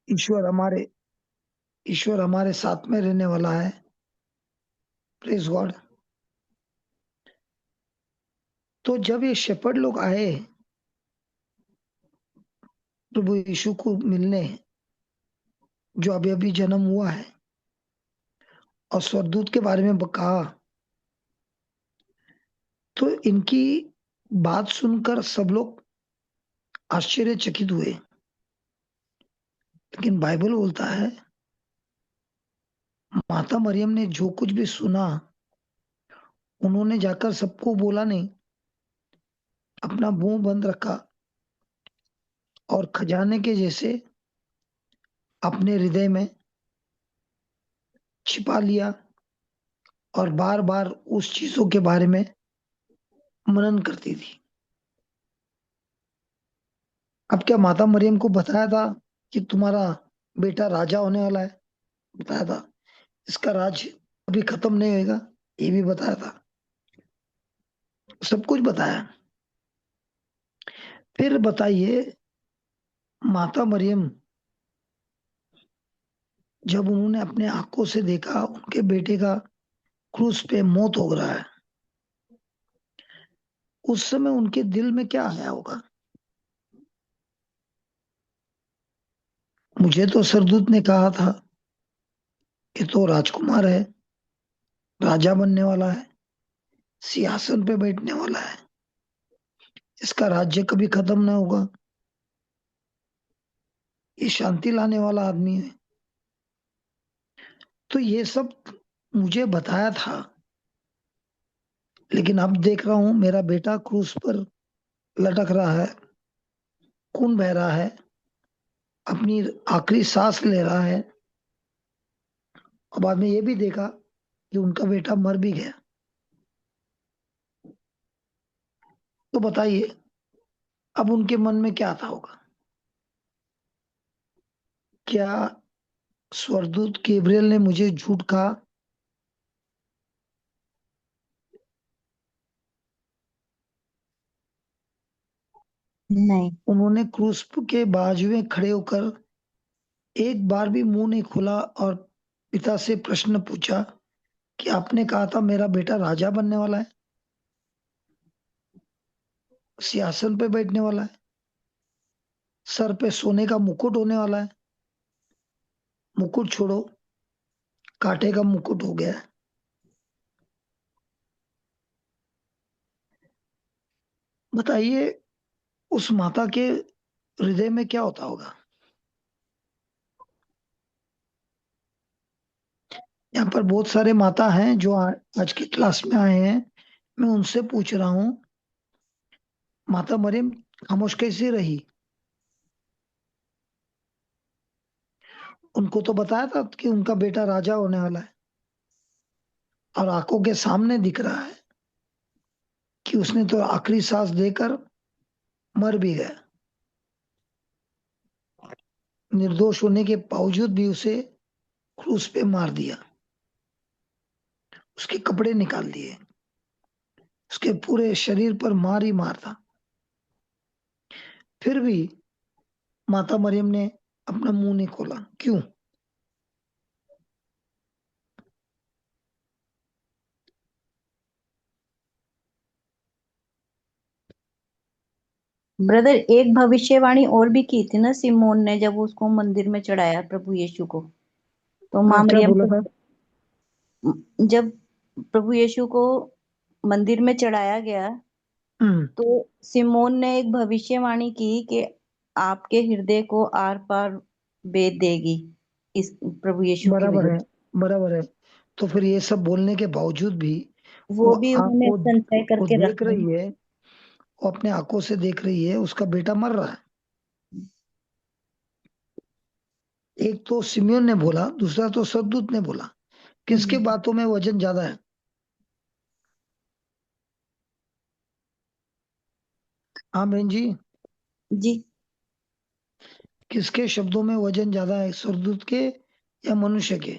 ईश्वर हमारे ईश्वर हमारे साथ में रहने वाला है। Praise God. तो जब ये शेपर्ड लोग आए प्रभु यीशु को मिलने, जो अभी अभी जन्म हुआ है, और स्वर्गदूत के बारे में कहा, तो इनकी बात सुनकर सब लोग आश्चर्यचकित हुए। लेकिन बाइबल बोलता है माता मरियम ने जो कुछ भी सुना, उन्होंने जाकर सबको बोला नहीं, अपना मुंह बंद रखा और खजाने के जैसे अपने हृदय में छिपा लिया, और बार बार उस चीजों के बारे में मनन करती थी। अब क्या माता मरियम को बताया था कि तुम्हारा बेटा राजा होने वाला है? बताया था। इसका राज अभी खत्म नहीं होगा, ये भी बताया था। सब कुछ बताया। फिर बताइए, माता मरियम जब उन्होंने अपने आंखों से देखा उनके बेटे का क्रूस पे मौत हो रहा है, उस समय उनके दिल में क्या आया होगा? मुझे तो सरदूत ने कहा था ये तो राजकुमार है, राजा बनने वाला है, सिंहासन पे बैठने वाला है, इसका राज्य कभी खत्म ना होगा, ये शांति लाने वाला आदमी है। तो ये सब मुझे बताया था। लेकिन अब देख रहा हूं मेरा बेटा क्रूस पर लटक रहा है, खून बह रहा है, अपनी आखिरी सांस ले रहा है, और बाद में ये भी देखा कि उनका बेटा मर भी गया। तो बताइए अब उनके मन में क्या आता होगा? क्या स्वर्गदूत गैब्रियल ने मुझे झूठ कहा? नहीं। उन्होंने क्रूस के बाजू में खड़े होकर एक बार भी मुंह नहीं खोला और पिता से प्रश्न पूछा कि आपने कहा था मेरा बेटा राजा बनने वाला है, सिंहासन पे बैठने वाला है, सर पे सोने का मुकुट होने वाला है? मुकुट छोड़ो, कांटे का मुकुट हो गया है। बताइए उस माता के हृदय में क्या होता होगा? यहाँ पर बहुत सारे माता हैं जो आज की क्लास में आए हैं। मैं उनसे पूछ रहा हूँ, माता मरियम खामोश कैसे रही? उनको तो बताया था कि उनका बेटा राजा होने वाला है, और आंखों के सामने दिख रहा है कि उसने तो आखिरी सांस देकर मर भी गया। निर्दोष होने के बावजूद भी उसे क्रूस पे मार दिया, उसके कपड़े निकाल दिए, उसके पूरे शरीर पर मार ही मार था। फिर भी माता मरियम ने अपना मुंह नहीं खोला, क्यों? ब्रदर, एक भविष्यवाणी और भी की थी ना सिमोन ने, जब उसको मंदिर में चढ़ाया प्रभु यीशु को। तो हाँ, माँ क्या मरियम बोला को था? जब प्रभु यीशु को मंदिर में चढ़ाया गया, हम्म। तो सिमोन ने एक भविष्यवाणी की कि आपके हृदय को आर पार भेद देगी इस प्रभु यीशु की बराबर वजह है, से। बराबर है। तो फिर ये सब बोलने के बावजूद भी वो वो भी आंख उन्होंने को संचय वो करके देख रखा है। रही है, वो अपने आंखों से देख रही है उसका बेटा मर रहा है। एक तो सिमियोन ने बोला, दूसरा तो सद्दूत ने बोला। किसके हम्म। बातों में वजन ज्यादा है? हाँ बहन जी। जी। किसके शब्दों में वजन ज्यादा है, स्वर्गदूत के या मनुष्य के?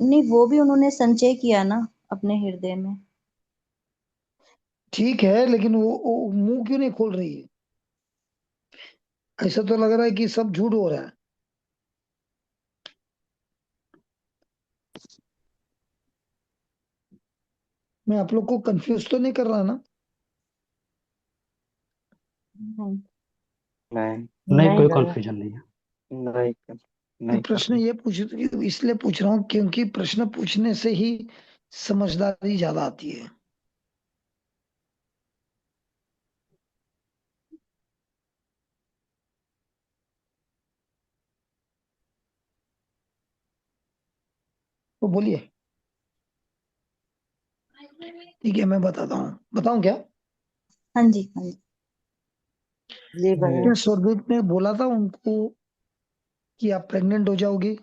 नहीं, वो भी उन्होंने संचय किया ना अपने हृदय में। ठीक है, लेकिन वो मुंह क्यों नहीं खोल रही है? ऐसा तो लग रहा है कि सब झूठ हो रहा है। मैं आप लोग को कंफ्यूज तो नहीं कर रहा ना? नहीं नहीं नहीं, कोई नहीं कंफ्यूजन नहीं है। नहीं मैं नहीं प्रश्न ये इसलिए पूछ रहा हूँ क्योंकि प्रश्न पूछने से ही समझदारी ज्यादा आती है। तो बोलिए। ठीक है, मैं बताता हूँ। बताऊं क्या? हाँ जी हाँ जी जी क्या स्वर्गदूत ने बोला था उनको कि आप प्रेग्नेंट हो जाओगी?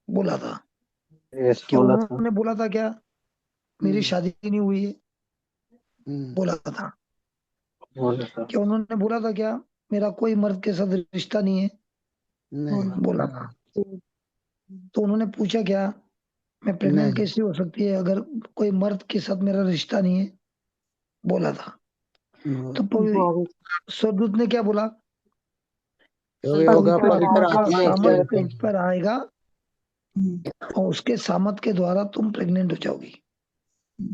बोला था। यस क्या बोला था। उन्होंने बोला था क्या मेरी शादी नहीं हुई है? हम्म। बोला था। बोला था। क्या उन्होंने बोला था क्या मेरा कोई मर्द के साथ रिश्ता नहीं है? नहीं बोला था। जी तो उन्होंने पूछा क्या मैं प्रेग्नेंट नहीं कैसे हो सकती है अगर कोई मर्द के साथ मेरा रिश्ता नहीं है? बोला था। तो बोल स्वर्गदूत ने क्या बोला? जो भी होगा पवित्र पवित्र आत्मा का आत्मा सामर्थ डिक्लेयर तुझ करेगी। पर आएगा और उसके सामर्थ के द्वारा तुम प्रेग्नेंट हो जाओगी।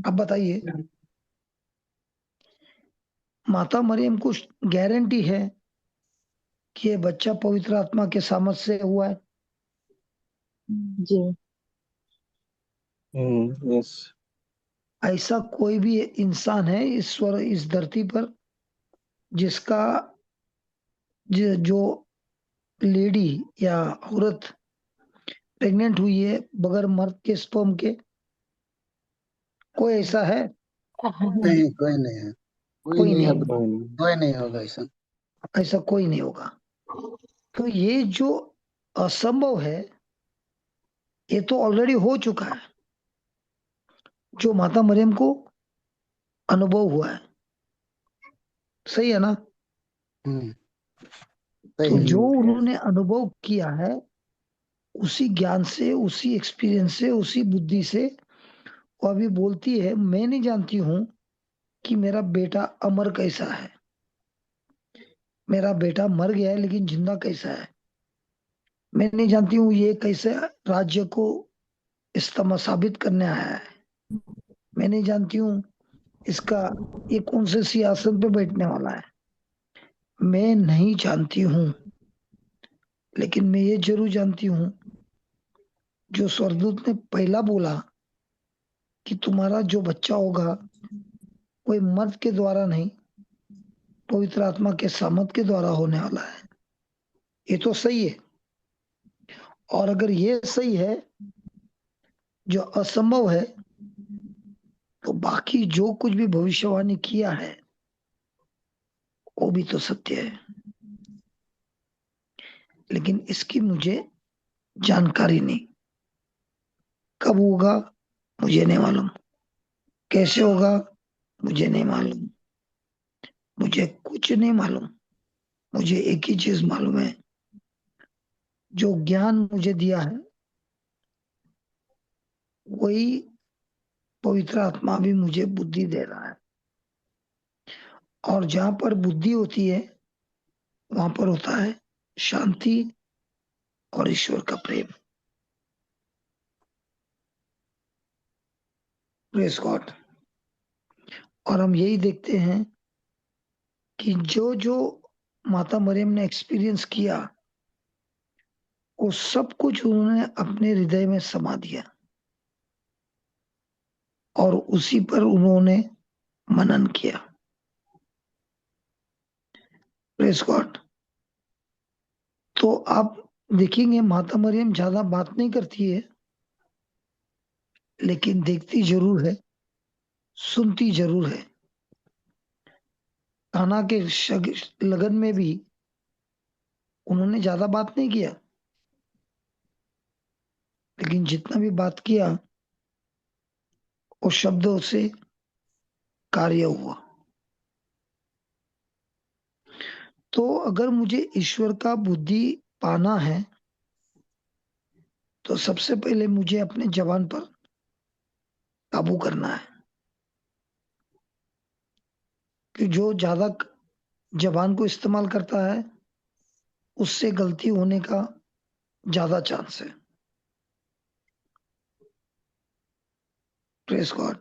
अब बताइए, माता मरियम को गारंटी है कि ये बच्चा पवित्र आत्मा के सामर्थ से हुआ है? जी यस। ऐसा कोई भी इंसान है इस धरती पर जिसका जो लेडी या औरत प्रेग्नेंट हुई है बगैर मर्द के स्पर्म के? कोई ऐसा है? नहीं, कोई नहीं है। कोई कोई नहीं है, नहीं। कोई नहीं होगा ऐसा। ऐसा कोई नहीं होगा। तो ये जो असंभव है ये तो ऑलरेडी हो चुका है, जो माता मरियम को अनुभव हुआ है। सही है ना? हम्म। तो सही है। जो यस। उन्होंने अनुभव किया है उसी ज्ञान से, उसी एक्सपीरियंस से, उसी बुद्धि से वो अभी बोलती है मैं नहीं जानती हूँ कि मेरा बेटा अमर कैसा है, मेरा बेटा मर गया है लेकिन जिंदा कैसा है। मैं नहीं जानती हूँ ये कैसे राज्य को इस्तेमाल साबित करने आया है। मैं नहीं जानती हूँ इसका ये कौन से सियासत पे बैठने वाला है। मैं नहीं जानती हूँ, लेकिन मैं ये जरूर जानती हूँ जो स्वर्गदूत ने पहला बोला कि तुम्हारा जो बच्चा होगा कोई मर्द के द्वारा नहीं, पवित्र आत्मा के सामर्थ के द्वारा होने वाला है। ये तो सही है। और अगर ये सही है, जो असंभव है, तो बाकी जो कुछ भी भविष्यवाणी किया है वो भी तो सत्य है। लेकिन इसकी मुझे जानकारी नहीं। कब होगा मुझे नहीं मालूम, कैसे होगा मुझे नहीं मालूम, मुझे कुछ नहीं मालूम। मुझे एक ही चीज मालूम है, जो ज्ञान मुझे दिया है वही पवित्र आत्मा भी मुझे बुद्धि दे रहा है। और जहां पर बुद्धि होती है वहां पर होता है शांति और ईश्वर का प्रेम। Press God. और हम यही देखते हैं कि जो जो माता मरियम ने एक्सपीरियंस किया वो सब कुछ उन्होंने अपने हृदय में समा दिया और उसी पर उन्होंने मनन किया। Press God. तो आप देखेंगे माता मरियम ज्यादा बात नहीं करती है, लेकिन देखती जरूर है, सुनती जरूर है। कान्हा के लगन में भी उन्होंने ज्यादा बात नहीं किया, लेकिन जितना भी बात किया वो शब्दों से कार्य हुआ। तो अगर मुझे ईश्वर का बुद्धि पाना है तो सबसे पहले मुझे अपने जबान पर काबू करना है, कि जो ज्यादा जबान को इस्तेमाल करता है उससे गलती होने का ज्यादा चांस है। Praise God.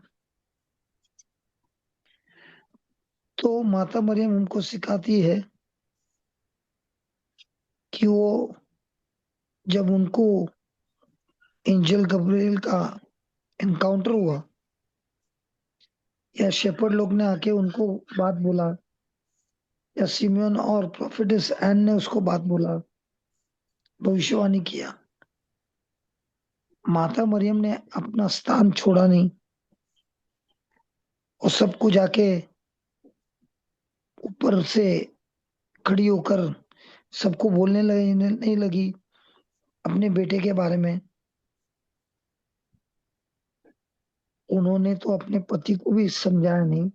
तो माता मरियम हमको सिखाती है कि वो जब उनको एंजल गब्रिएल का एनकाउंटर हुआ या शेपर्ड लोग ने आके उनको बात बोला या सिमियन और प्रोफेटिस एन ने उसको बात बोला, भविष्यवाणी किया, माता मरियम ने अपना स्थान छोड़ा नहीं और सबको जाके ऊपर से खड़ी होकर सबको बोलने लगी नहीं लगी अपने बेटे के बारे में। उन्होंने तो अपने पति को भी समझाया नहीं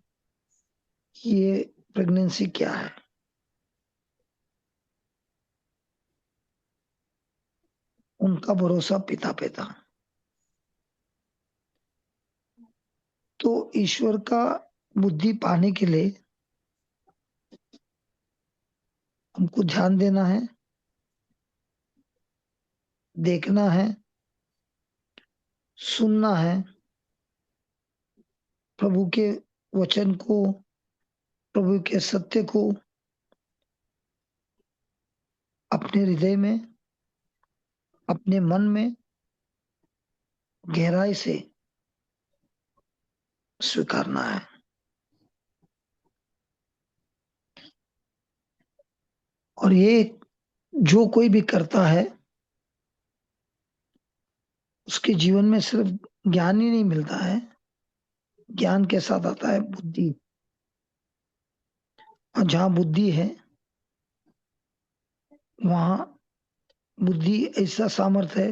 कि ये प्रेगनेंसी क्या है। उनका भरोसा पिता पे था। तो ईश्वर का बुद्धि पाने के लिए हमको ध्यान देना है, देखना है, सुनना है, प्रभु के वचन को, प्रभु के सत्य को अपने हृदय में, अपने मन में गहराई से स्वीकारना है। और ये जो कोई भी करता है उसके जीवन में सिर्फ ज्ञान ही नहीं मिलता है, ज्ञान के साथ आता है बुद्धि। और जहां बुद्धि है वहां बुद्धि ऐसा सामर्थ्य है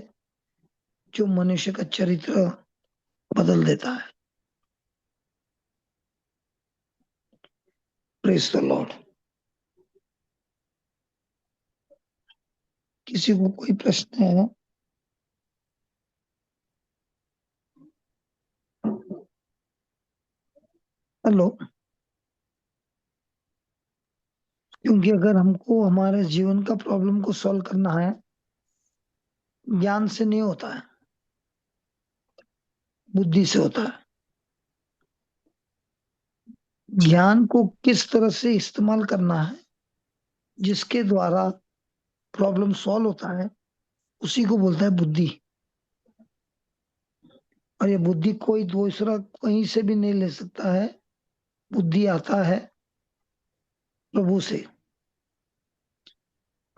जो मनुष्य का चरित्र बदल देता है। Praise the Lord. किसी को कोई प्रश्न है? हेलो। क्योंकि अगर हमको हमारे जीवन का प्रॉब्लम को सॉल्व करना है, ज्ञान से नहीं होता है, बुद्धि से होता है। ज्ञान को किस तरह से इस्तेमाल करना है, जिसके द्वारा प्रॉब्लम सॉल्व होता है, उसी को बोलता है बुद्धि। और ये बुद्धि कोई दूसरा कहीं से भी नहीं ले सकता है। बुद्धि आता है प्रभु से।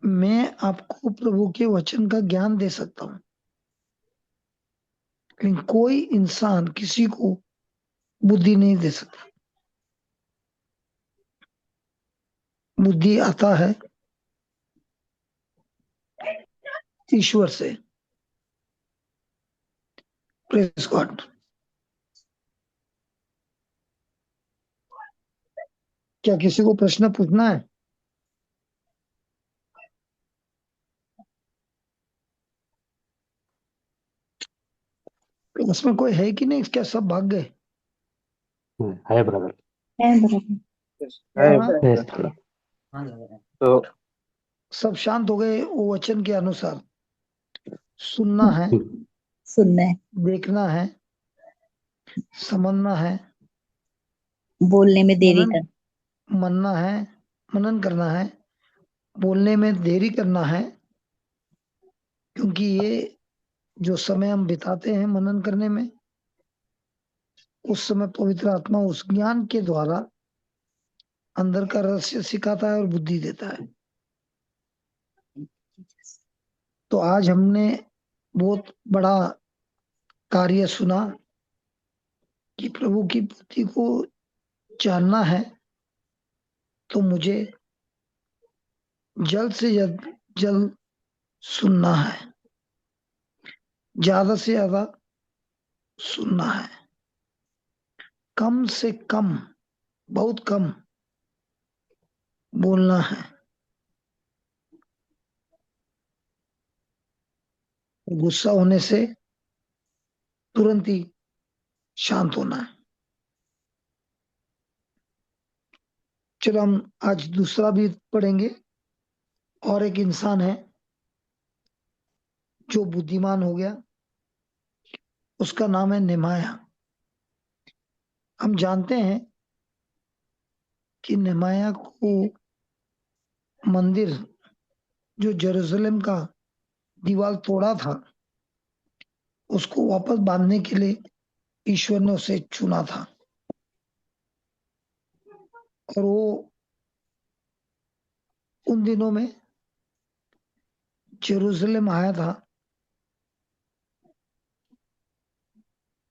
मैं आपको प्रभु के वचन का ज्ञान दे सकता हूं, लेकिन कोई इंसान किसी को बुद्धि नहीं दे सकता। बुद्धि आता है ईश्वर से। Praise God. क्या किसी को प्रश्न पूछना है? उसमें कोई है कि नहीं? क्या सब भाग गए? है ब्रदर। है बराबर। हाँ, है थोड़ा। तो सब शांत हो गए। वो वचन के अनुसार सुनना है, सुनना है, देखना है, समझना है, बोलने में देरी मनन कर। मनना है, मनन करना है, बोलने में देरी करना है। क्योंकि ये जो समय हम बिताते हैं मनन करने में, उस समय पवित्र आत्मा उस ज्ञान के द्वारा अंदर का रहस्य सिखाता है और बुद्धि देता है। तो आज हमने बहुत बड़ा कार्य सुना कि प्रभु की बुद्धि को जानना है, तो मुझे जल्द से जल्द सुनना है, ज्यादा से ज्यादा सुनना है, कम से कम, बहुत कम बोलना है। गुस्सा होने से तुरंत ही शांत होना है। चलो हम आज दूसरा भी पढ़ेंगे। और एक इंसान है जो बुद्धिमान हो गया, उसका नाम है नेमाया। हम जानते हैं कि नेहमाया को मंदिर जो जेरूशलेम का दीवार तोड़ा था उसको वापस बांधने के लिए ईश्वर ने उसे चुना था, और वो उन दिनों में जेरूशलेम आया था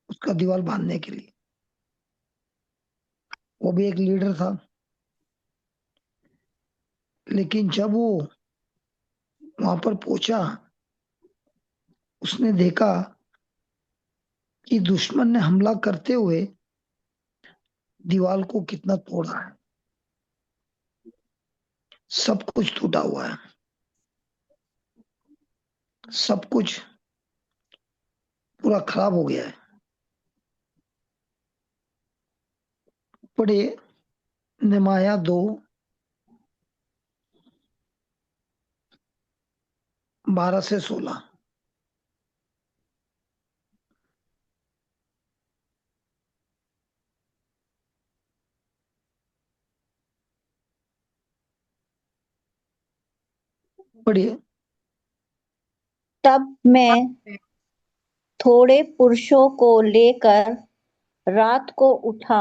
उसका दीवार बांधने के लिए। वो भी एक लीडर था, लेकिन जब वो वहां पर पहुंचा उसने देखा कि दुश्मन ने हमला करते हुए दीवार को कितना तोड़ा है, सब कुछ टूटा हुआ है, सब कुछ पूरा खराब हो गया है। पढ़िए नेहमाया 2:12 से 16। पढ़िए। तब मैं थोड़े पुरुषों को लेकर रात को उठा।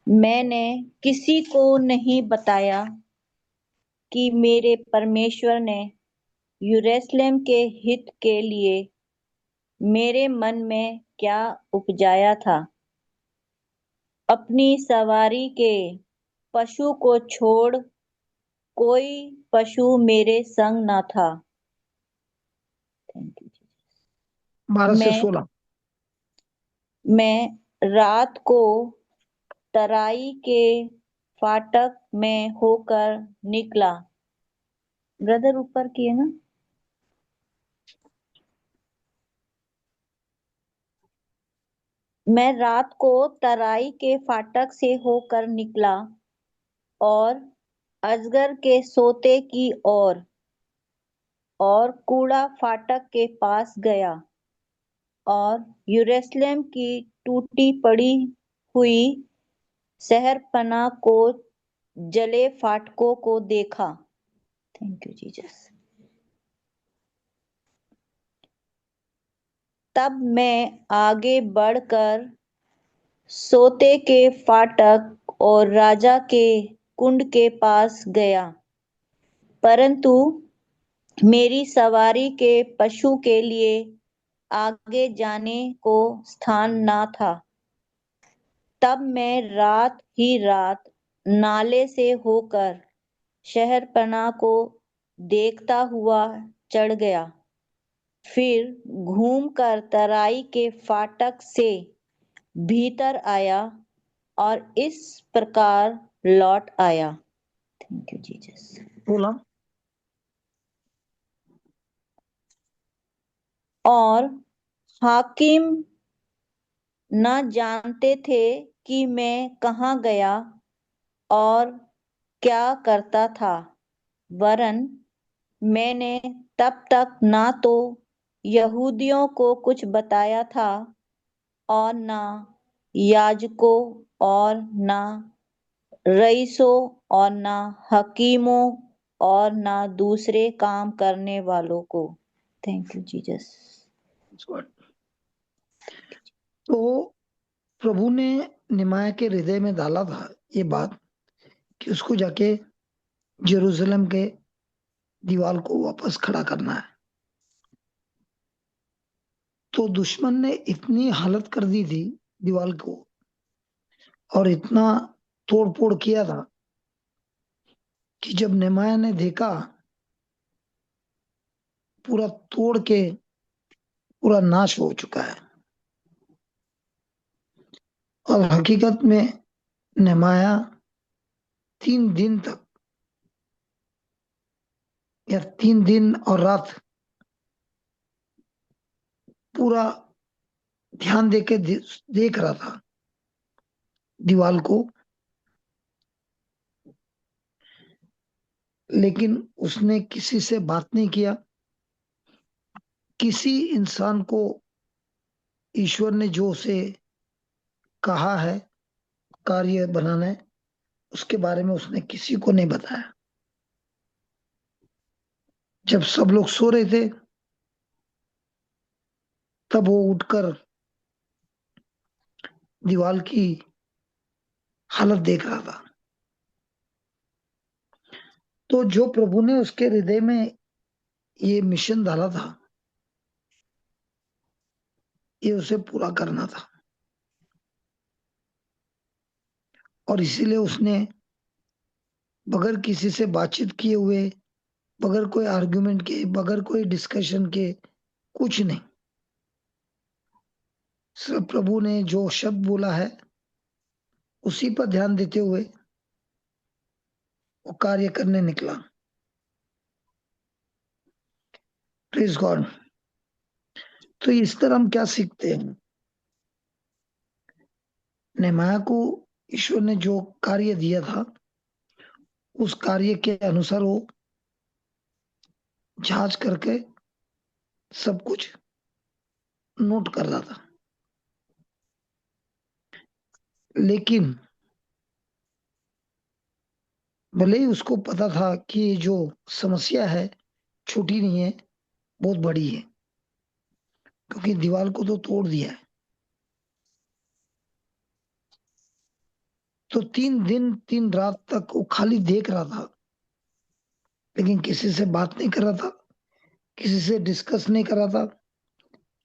मैंने किसी को नहीं बताया कि मेरे परमेश्वर ने यरूशलेम के हित के लिए मेरे मन में क्या उपजाया था। अपनी सवारी के पशु को छोड़ कोई पशु मेरे संग न था। Thank you. 12 से 16। मैं रात को तराई के फाटक में होकर निकला। ब्रदर ऊपर किए ना। मैं रात को तराई के फाटक से होकर निकला और अजगर के सोते की ओर और कूड़ा फाटक के पास गया और यरूशलेम की टूटी पड़ी हुई शहरपनाह को जले फाटकों को देखा। Thank you Jesus. तब मैं आगे बढ़कर सोते के फाटक और राजा के कुंड के पास गया, परंतु मेरी सवारी के पशु के लिए आगे जाने को स्थान न था। तब मैं रात ही रात नाले से होकर शहरपनाह को देखता हुआ चढ़ गया, फिर घूमकर तराई के फाटक से भीतर आया और इस प्रकार लौट आया। Thank you Jesus. बोला। और हाकिम न जानते थे कि मैं कहाँ गया और क्या करता था, वरन मैंने तब तक ना तो यहूदियों को कुछ बताया था और ना याजकों और ना रईसों और ना हकीमों और ना दूसरे काम करने वालों को। Thank you Jesus. तो प्रभु ने नेहमाया के हृदय में डाला था ये बात कि उसको जाके जेरूशलेम के दीवार को वापस खड़ा करना है। तो दुश्मन ने इतनी हालत कर दी थी दीवार को और इतना तोड़ फोड़ किया था कि जब नेहमाया ने देखा पूरा तोड़ के पूरा नाश हो चुका है। और हकीकत में नेहमाया 3 दिन तक या 3 दिन और रात पूरा ध्यान दे के देख रहा था दीवार को, लेकिन उसने किसी से बात नहीं किया। किसी इंसान को ईश्वर ने जो उसे कहा है कार्य बनाना है, उसके बारे में उसने किसी को नहीं बताया। जब सब लोग सो रहे थे तब वो उठकर दीवार की हालत देख रहा था। तो जो प्रभु ने उसके हृदय में ये मिशन डाला था, ये उसे पूरा करना था, और इसीलिए उसने बगैर किसी से बातचीत किए हुए, बगैर कोई आर्गुमेंट के, बगैर कोई डिस्कशन के, कुछ नहीं, सिर्फ प्रभु ने जो शब्द बोला है उसी पर ध्यान देते हुए वो कार्य करने निकला। Praise God. तो इस तरह हम क्या सीखते हैं? नेहमाया को ईश्वर ने जो कार्य दिया था उस कार्य के अनुसार वो जांच करके सब कुछ नोट कर रहा था। लेकिन भले ही उसको पता था कि ये जो समस्या है छोटी नहीं है, बहुत बड़ी है, क्योंकि दीवार को तो तोड़ दिया है। तो 3 दिन 3 रात तक वो खाली देख रहा था, लेकिन किसी से बात नहीं कर रहा था, किसी से डिस्कस नहीं कर रहा था।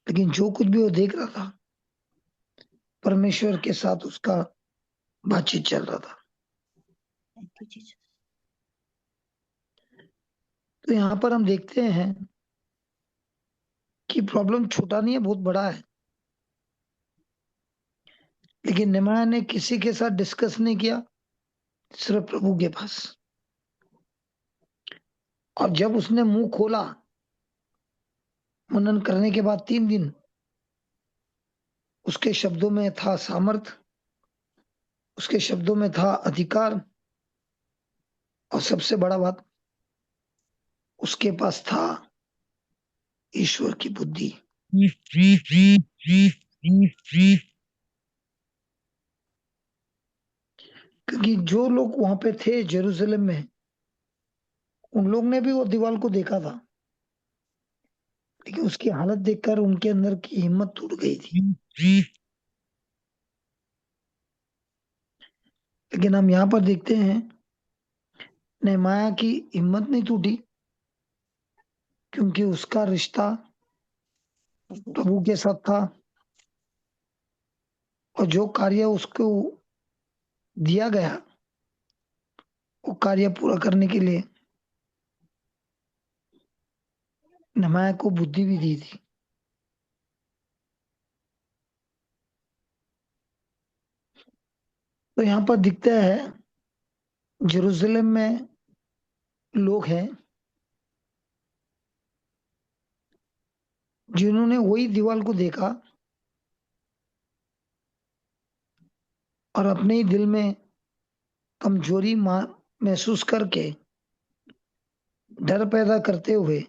लेकिन जो कुछ भी वो देख रहा था, परमेश्वर के साथ उसका बातचीत चल रहा था। Thank you, Jesus. तो यहाँ पर हम देखते हैं कि प्रॉब्लम छोटा नहीं है, बहुत बड़ा है। लेकिन नेहमाया ने किसी के साथ डिस्कस नहीं किया, सिर्फ प्रभु के पास। और जब उसने मुंह खोला मनन करने के बाद 3 दिन, उसके शब्दों में था सामर्थ, उसके शब्दों में था अधिकार, और सबसे बड़ा बात, उसके पास था ईश्वर की बुद्धि। क्योंकि जो लोग वहां पे थे जेरूसलम में, उन लोग ने भी वो दीवार को देखा था, लेकिन उसकी हालत देखकर उनके अंदर की हिम्मत टूट गई थी। लेकिन हम यहाँ पर देखते हैं नेहमाया की हिम्मत नहीं टूटी, क्योंकि उसका रिश्ता प्रभु के साथ था, और जो कार्य उसको दिया गया वो कार्य पूरा करने के लिए नेहमाया को बुद्धि भी दी थी। तो यहाँ पर दिखता है जेरूसलम में लोग हैं जिन्होंने वही दीवार को देखा और अपने ही दिल में कमजोरी महसूस करके, डर पैदा करते हुए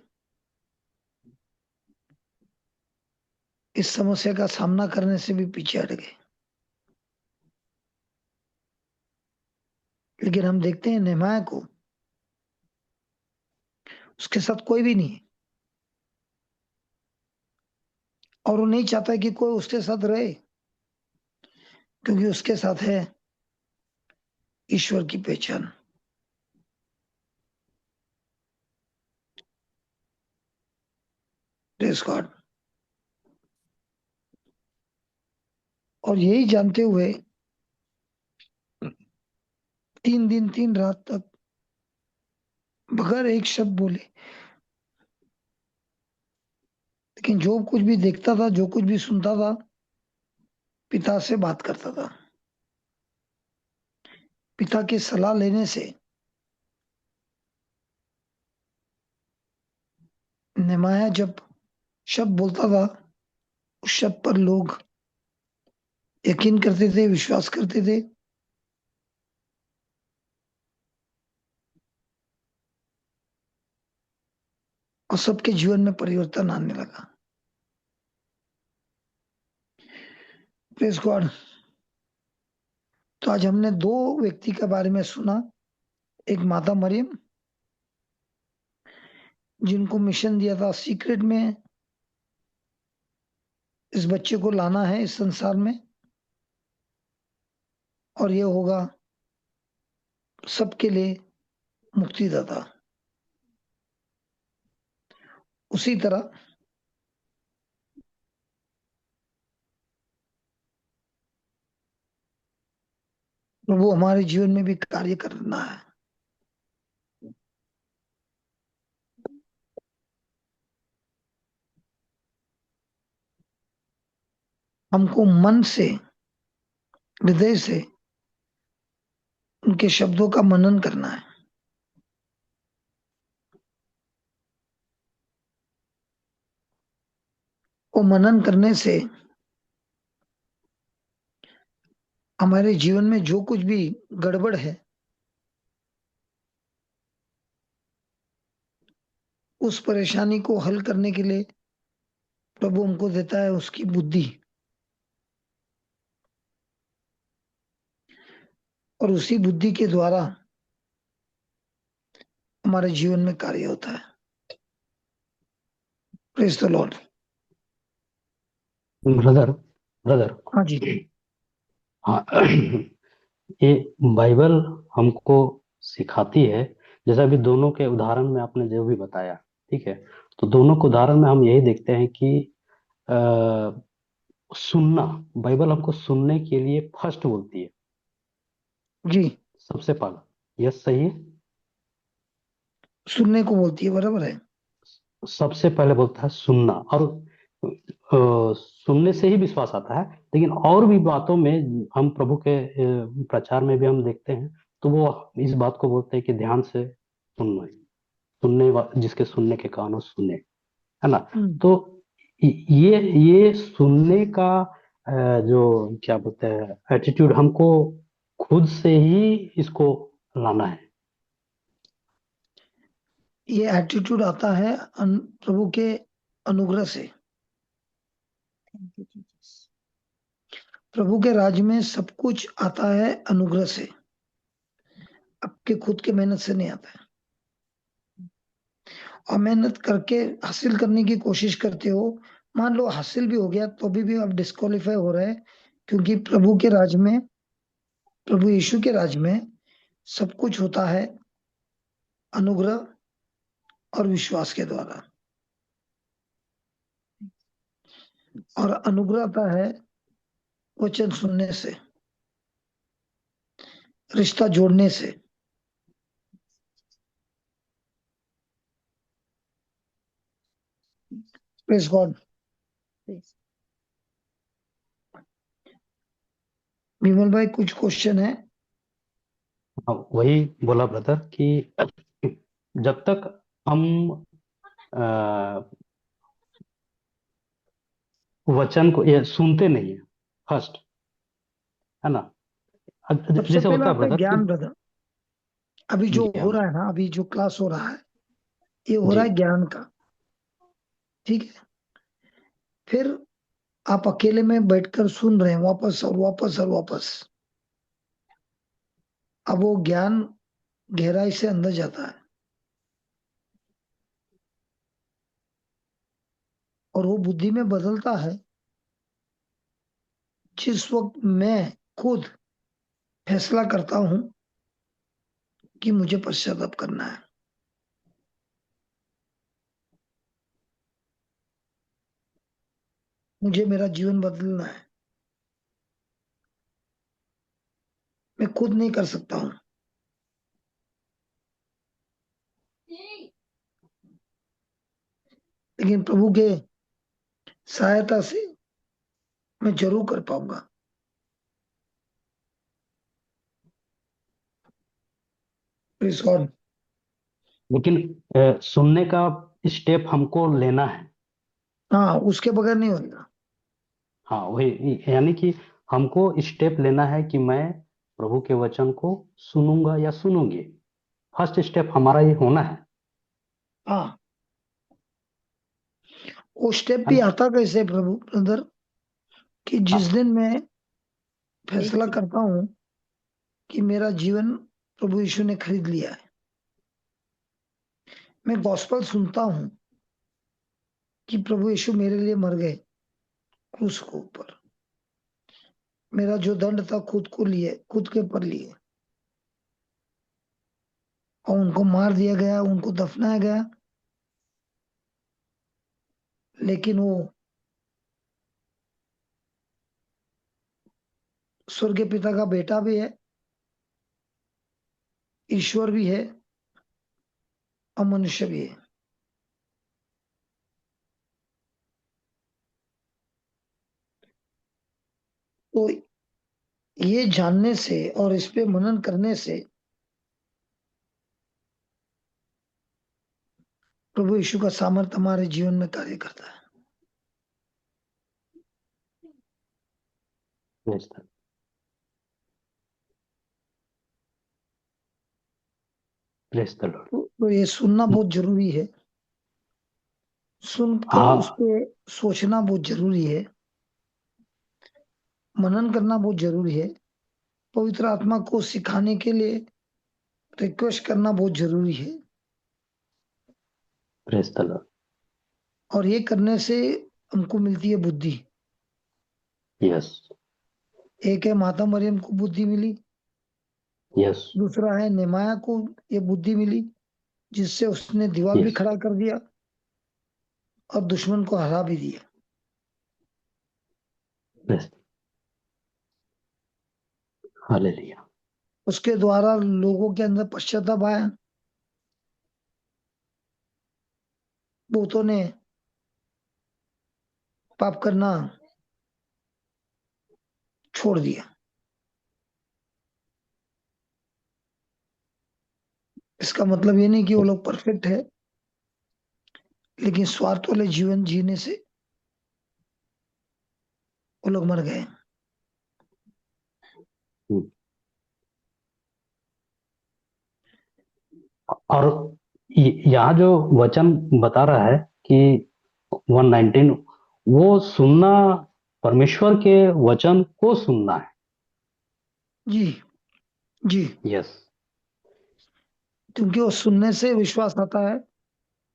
इस समस्या का सामना करने से भी पीछे हट गए। लेकिन हम देखते हैं नेहमाया को, उसके साथ कोई भी नहीं है, और वो नहीं चाहता कि कोई उसके साथ रहे, क्योंकि उसके साथ है ईश्वर की पहचान। Praise God. और यही जानते हुए 3 दिन 3 रात तक बगैर एक शब्द बोले, लेकिन जो कुछ भी देखता था, जो कुछ भी सुनता था, पिता से बात करता था। पिता की सलाह लेने से नेहमाया जब शब्द बोलता था, उस शब्द पर लोग यकीन करते थे, विश्वास करते थे, और सबके जीवन में परिवर्तन आने लगा। Praise God. तो आज हमने दो व्यक्ति के बारे में सुना, एक माता मरियम जिनको मिशन दिया था सीक्रेट में इस बच्चे को लाना है इस संसार में, और ये होगा सबके लिए मुक्तिदाता। उसी तरह वो हमारे जीवन में भी कार्य करना है। हमको मन से, हृदय से उनके शब्दों का मनन करना है। वो मनन करने से हमारे जीवन में जो कुछ भी गड़बड़ है उस परेशानी को हल करने के लिए प्रभु हमको देता है उसकी बुद्धि, और उसी बुद्धि के द्वारा हमारे जीवन में कार्य होता है। Praise the Lord. Brother brother हाँ जी। हाँ ये बाइबल हमको सिखाती है, जैसे अभी दोनों के उदाहरण में आपने जो भी बताया, ठीक है, तो दोनों के उदाहरण में हम यही देखते हैं कि आ, सुनना, बाइबल हमको सुनने के लिए फर्स्ट बोलती है, जी, सबसे पहला। यस, सही है। सुनने को बोलती है, बराबर है। सबसे पहले बोलता है सुनना, और सुनने से ही विश्वास आता है, लेकिन और भी बातों में हम प्रभु के प्रचार में भी हम देखते हैं, तो वो इस बात को बोलते हैं कि ध्यान से सुनना, जिसके सुनने के कानों सुने, है ना। तो ये सुनने का जो क्या बोलते हैं एटीट्यूड, हमको खुद से ही इसको लाना है। ये एटीट्यूड आता है प्रभु के अनुग्रह से। प्रभु के राज्य में सब कुछ आता है अनुग्रह से, आपके खुद के मेहनत से नहीं आता है। और मेहनत करके हासिल करने की कोशिश करते हो, मान लो हासिल भी हो गया तो भी आप डिस्क्वालीफाई हो रहे हैं, क्योंकि प्रभु के राज्य में, प्रभु यीशु के राज्य में सब कुछ होता है अनुग्रह और विश्वास के द्वारा। और अनुग्रह आता है वचन सुनने से, रिश्ता जोड़ने से। Praise God. विमल भाई, कुछ क्वेश्चन है? हाँ, वही बोला ब्रदर कि जब तक हम वचन को ये सुनते नहीं है फर्स्ट, है ना। सबसे जैसे पहला होता है आता है ब्रदर कि ज्ञान, ब्रदर। अभी जो हो ज्ञान। रहा है ना, अभी जो क्लास हो रहा है, ये हो जी रहा है ज्ञान का, ठीक है। फिर आप अकेले में बैठकर सुन रहे हैं वापस और वापस और वापस। अब वो ज्ञान गहराई से अंदर जाता है, और वो बुद्धि में बदलता है। जिस वक्त मैं खुद फैसला करता हूं कि मुझे पश्चाताप करना है, मुझे मेरा जीवन बदलना है, मैं खुद नहीं कर सकता हूं, लेकिन प्रभु के सहायता से मैं जरूर कर पाऊंगा। Please God. लेकिन सुनने का स्टेप हमको लेना है। हाँ, उसके बगैर नहीं होगा। हाँ, वही यानी कि हमको स्टेप लेना है कि मैं प्रभु के वचन को सुनूंगा या सुनूंगी। फर्स्ट स्टेप हमारा ये होना हाँ, वो स्टेप है भी ना। आता कैसे प्रभु ब्रदर, कि जिस हाँ दिन मैं फैसला करता हूं कि मेरा जीवन प्रभु यीशु ने खरीद लिया है। मैं गॉस्पेल सुनता हूं कि प्रभु यीशु मेरे लिए मर गए क्रूस के ऊपर। मेरा जो दंड था खुद को लिए, खुद के पर लिए, और उनको मार दिया गया, उनको दफनाया गया। लेकिन वो स्वर्गीय पिता का बेटा भी है, ईश्वर भी है और मनुष्य भी है। तो ये जानने से और इस पे मनन करने से प्रभु यीशु का सामर्थ्य हमारे जीवन में कार्य करता है। Praise the- praise the Lord. तो ये सुनना बहुत जरूरी है, सुनकर हाँ उस पे सोचना बहुत जरूरी है, मनन करना बहुत जरूरी है, पवित्र आत्मा को सिखाने के लिए रिक्वेस्ट करना बहुत जरूरी है। praise the Lord. और ये करने से हमको मिलती है बुद्धि। Yes, एक है माता मरियम को बुद्धि मिली, yes, दूसरा है नेमाया को ये बुद्धि मिली, जिससे उसने दीवार भी yes. खड़ा कर दिया और दुश्मन को हरा भी दिया। Praise. Hallelujah. उसके द्वारा लोगों के अंदर पश्चाताप आया, बहुतों ने पाप करना छोड़ दिया। इसका मतलब ये नहीं कि वो लोग परफेक्ट है, लेकिन स्वार्थ वाले जीवन जीने से वो लोग मर गए। हम्म। और यहाँ जो वचन बता रहा है कि 119 वो सुनना, परमेश्वर के वचन को सुनना है। जी जी, यस, क्योंकि वो सुनने से विश्वास आता है,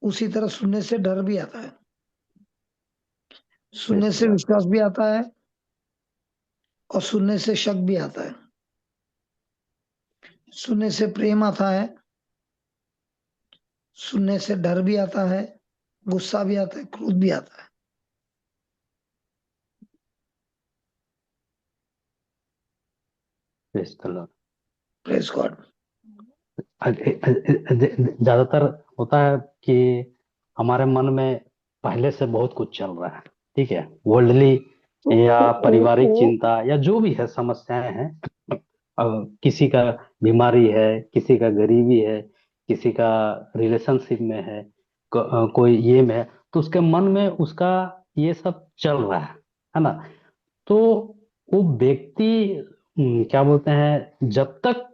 उसी तरह सुनने से डर भी आता है, सुनने से विश्वास भी आता है और सुनने से शक भी आता है, सुनने से प्रेम आता है, सुनने से डर भी आता है, गुस्सा भी आता है, क्रोध भी आता है। Praise the Lord. Praise God. ज्यादातर होता है कि हमारे मन में पहले से बहुत कुछ चल रहा है, ठीक है, वर्ल्डली या पारिवारिक चिंता या जो भी है समस्याएं हैं, किसी का बीमारी है, किसी का गरीबी है, किसी का रिलेशनशिप में है, कोई ये में है, तो उसके मन में उसका ये सब चल रहा है ना। तो वो व्यक्ति क्या बोलते हैं, जब तक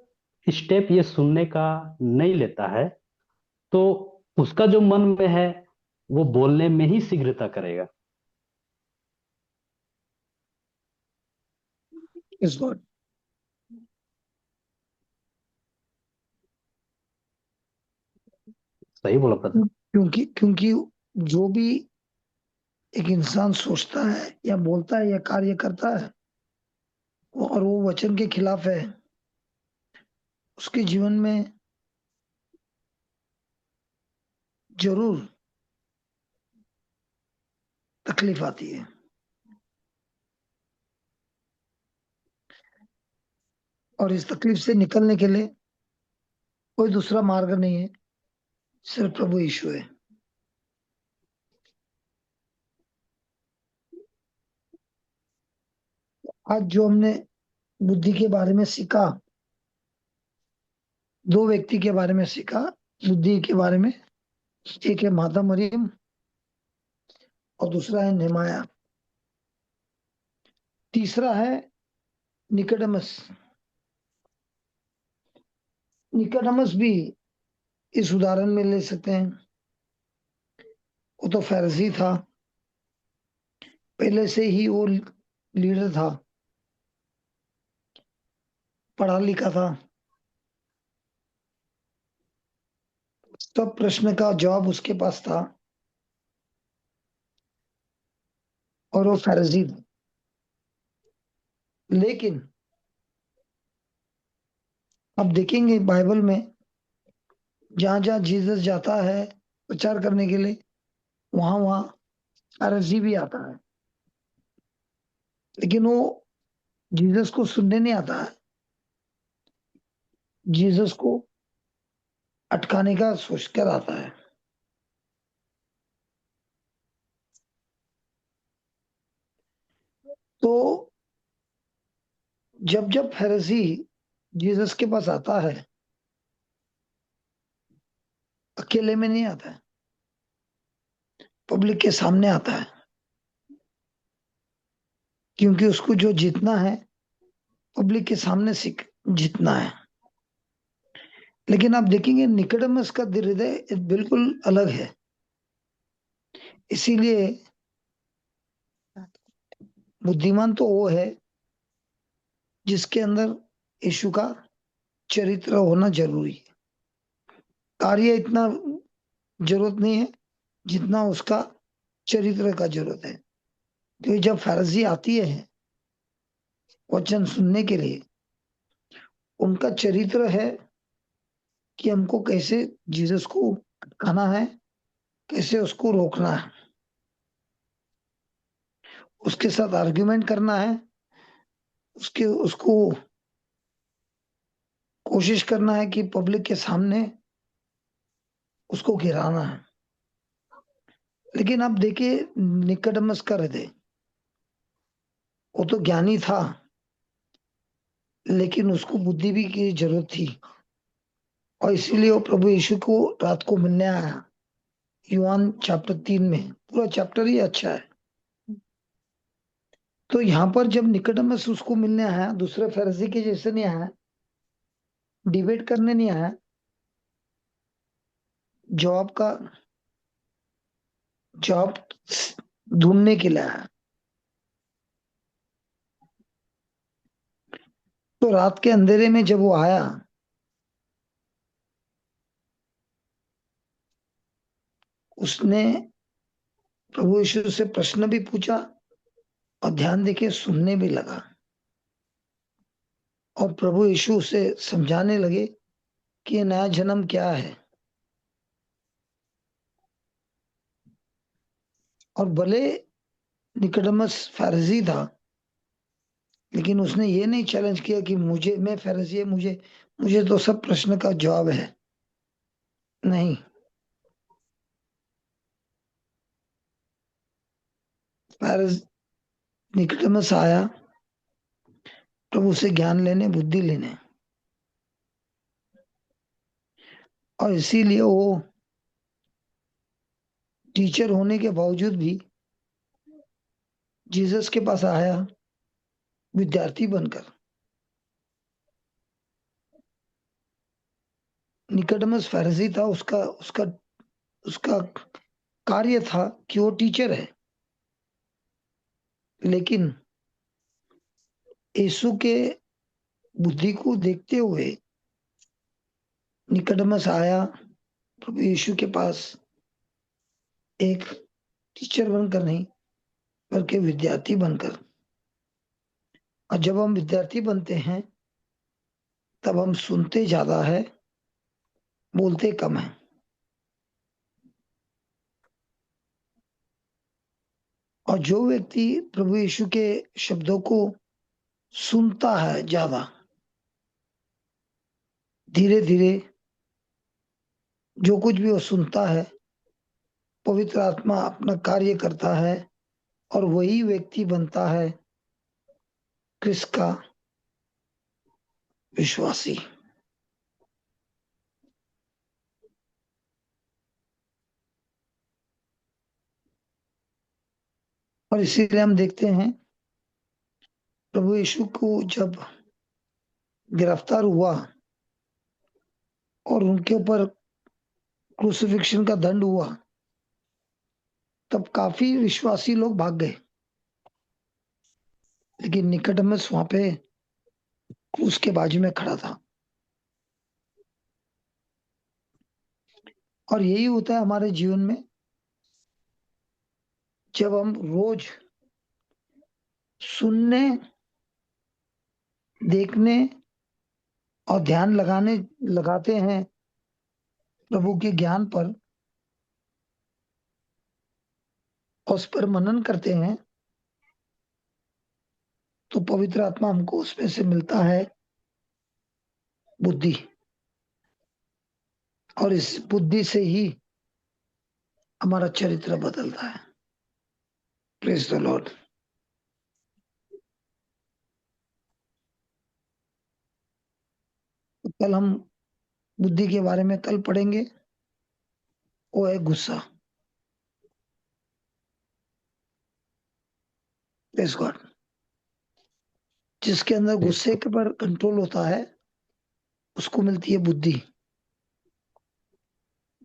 स्टेप ये सुनने का नहीं लेता है तो उसका जो मन में है वो बोलने में ही शीघ्रता करेगा। Praise God. सही बोला ब्रदर। क्योंकि क्योंकि जो भी एक इंसान सोचता है या बोलता है या कार्य करता है और वो वचन के खिलाफ है, उसके जीवन में जरूर तकलीफ आती है। और इस तकलीफ से निकलने के लिए कोई दूसरा मार्ग नहीं है, सिर्फ प्रभु यीशु है। आज जो हमने बुद्धि के बारे में सीखा, दो व्यक्ति के बारे में सीखा बुद्धि के बारे में। एक है माता मरियम और दूसरा है नेमाया। तीसरा है निकोडेमस। निकोडेमस भी इस उदाहरण में ले सकते हैं। वो तो फरीसी था, पहले से ही वो लीडर था। पढ़ा लिखा था, सब प्रश्न का जवाब उसके पास था, और वो फर्जी था। लेकिन अब देखेंगे बाइबल में जहां जहां जीसस जाता है प्रचार करने के लिए, वहां वहां फर्जी भी आता है, लेकिन वो जीसस को सुनने नहीं आता है, जीसस को अटकाने का सोचकर आता है। तो जब जब फरीसी जीसस के पास आता है, अकेले में नहीं आता है, पब्लिक के सामने आता है, क्योंकि उसको जो जीतना है पब्लिक के सामने सीख जीतना है। लेकिन आप देखेंगे निकोडेमस का हृदय बिल्कुल अलग है, इसीलिए बुद्धिमान तो वो है जिसके अंदर यीशु का चरित्र होना जरूरी है। कार्य इतना जरूरत नहीं है जितना उसका चरित्र का जरूरत है। क्योंकि जब फरीसी आती है वचन सुनने के लिए, उनका चरित्र है कि हमको कैसे जीसस को अटकाना है, कैसे उसको रोकना है, उसके साथ आर्ग्यूमेंट करना है, उसको कोशिश करना है कि पब्लिक के सामने उसको गिराना है। लेकिन अब देखिए निकोडेमस का हृदय, वो तो ज्ञानी था लेकिन उसको बुद्धि भी की जरूरत थी, और इसीलिए वो प्रभु यीशु को रात को मिलने आया। यूहान चैप्टर 3 में, पूरा चैप्टर ही अच्छा है। तो यहाँ पर जब निकोडेमस उसको मिलने आया, दूसरे फरीसी के जैसे नहीं आया, डिबेट करने नहीं आया, जवाब का जवाब ढूंढने के लिए आया। तो रात के अंधेरे में जब वो आया, उसने प्रभु यीशु से प्रश्न भी पूछा और ध्यान देके सुनने भी लगा, और प्रभु यीशु उसे समझाने लगे कि ये नया जन्म क्या है। और भले निकोडेमस फरीसी था, लेकिन उसने ये नहीं चैलेंज किया कि मुझे, मैं फरीसी है, मुझे मुझे तो सब प्रश्न का जवाब है। नहीं, फरीस निकोडेमस आया प्रभु से ज्ञान लेने, बुद्धि लेने, और इसीलिए वो टीचर होने के बावजूद भी जीसस के पास आया विद्यार्थी बनकर। निकोडेमस फरीसी था, उसका उसका उसका कार्य था कि वो टीचर है, लेकिन यीशु के बुद्धि को देखते हुए निकोडेमस आया प्रभु यीशु के पास, एक टीचर बनकर नहीं बल्कि विद्यार्थी बनकर। और जब हम विद्यार्थी बनते हैं तब हम सुनते ज्यादा है, बोलते कम है। और जो व्यक्ति प्रभु यीशु के शब्दों को सुनता है ज्यादा, धीरे धीरे जो कुछ भी वो सुनता है, पवित्र आत्मा अपना कार्य करता है, और वही व्यक्ति बनता है क्रिस्त का विश्वासी। और इसीलिए हम देखते हैं प्रभु यीशु को जब गिरफ्तार हुआ और उनके ऊपर क्रूसिफिक्शन का दंड हुआ, तब काफी विश्वासी लोग भाग गए, लेकिन निकोडेमस वहां पे क्रूस के बाजू में खड़ा था। और यही होता है हमारे जीवन में, जब हम रोज सुनने, देखने और ध्यान लगाते हैं प्रभु के ज्ञान पर, और उस पर मनन करते हैं, तो पवित्र आत्मा हमको उसमें से मिलता है बुद्धि। और इस बुद्धि से ही हमारा चरित्र बदलता है। Praise the Lord. कल हम बुद्धि के बारे में कल पढ़ेंगे। वो है गुस्सा। Praise God. जिसके अंदर प्रेज गुस्से गॉड। के पर कंट्रोल होता है, उसको मिलती है बुद्धि।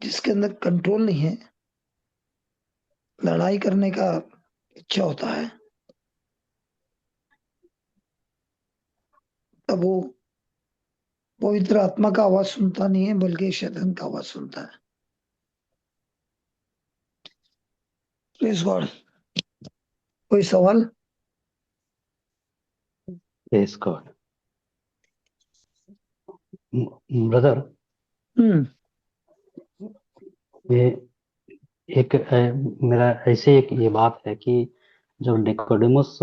जिसके अंदर कंट्रोल नहीं है, लड़ाई करने का इच्छा होता है, तब वो पवित्र आत्मा का आवाज सुनता नहीं है, बल्कि शैतान का आवाज सुनता है। Praise God. कोई सवाल? Praise God. ब्रदर, हम्म। ये एक मेरा ऐसे एक ये बात है कि जब निकोडेमस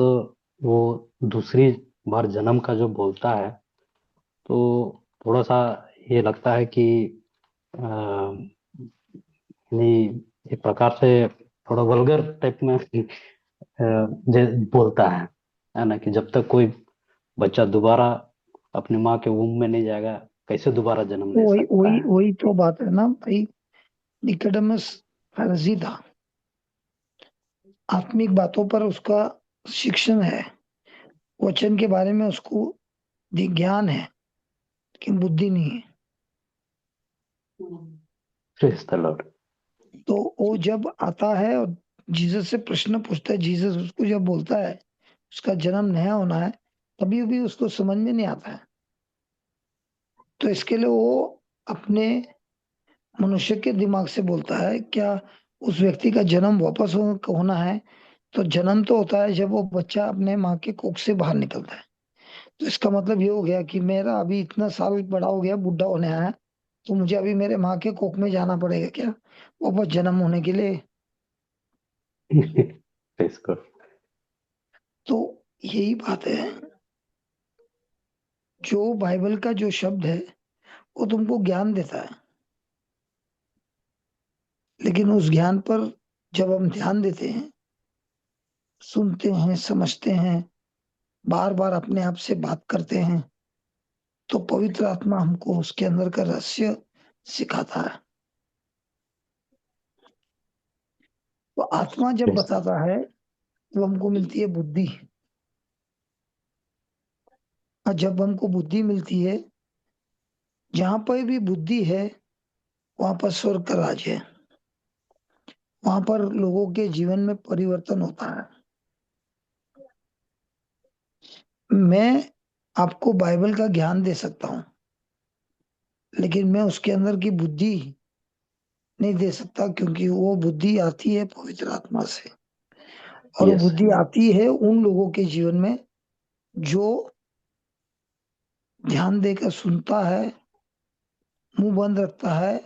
वो दूसरी बार जन्म का जो बोलता है, तो थोड़ा सा ये लगता है कि यानी एक प्रकार से थोड़ा वल्गर टाइप में बोलता है ना, कि जब तक कोई बच्चा दोबारा अपनी माँ के वूम में नहीं जाएगा, कैसे दोबारा जन्म ले वही सकता वही है। वही तो बात है ना भाई। निकोडेमस फर्जी था। आत्मिक बातों पर उसका शिक्षण है, वचन के बारे में उसको ज्ञान है, लेकिन बुद्धि नहीं है। Praise the Lord. तो वो जब आता है और जीसस से प्रश्न पूछता है, जीसस उसको जब बोलता है उसका जन्म नया होना है, तभी भी उसको समझ में नहीं आता है। तो इसके लिए वो अपने मनुष्य के दिमाग से बोलता है, क्या उस व्यक्ति का जन्म वापस होना है? तो जन्म तो होता है जब वो बच्चा अपने माँ के कोख से बाहर निकलता है। तो इसका मतलब ये हो गया कि मेरा अभी इतना साल बड़ा हो गया, बुढ़ा होने आया, तो मुझे अभी मेरे माँ के कोख में जाना पड़ेगा क्या वापस जन्म होने के लिए? Praise God. तो यही बात है। जो बाइबल का जो शब्द है वो तुमको ज्ञान देता है, लेकिन उस ज्ञान पर जब हम ध्यान देते हैं, सुनते हैं, समझते हैं, बार बार अपने आप से बात करते हैं, तो पवित्र आत्मा हमको उसके अंदर का रहस्य सिखाता है। तो आत्मा जब प्रेज बताता है तो हमको मिलती है बुद्धि। और जब हमको बुद्धि मिलती है, जहां पर भी बुद्धि है वहां पर स्वर्ग का राज है। वहां पर लोगों के जीवन में परिवर्तन होता है। मैं आपको बाइबल का ज्ञान दे सकता हूँ, लेकिन मैं उसके अंदर की बुद्धि नहीं दे सकता, क्योंकि वो बुद्धि आती है पवित्र आत्मा से। और वो यस। बुद्धि आती है उन लोगों के जीवन में जो ध्यान देकर सुनता है, मुंह बंद रखता है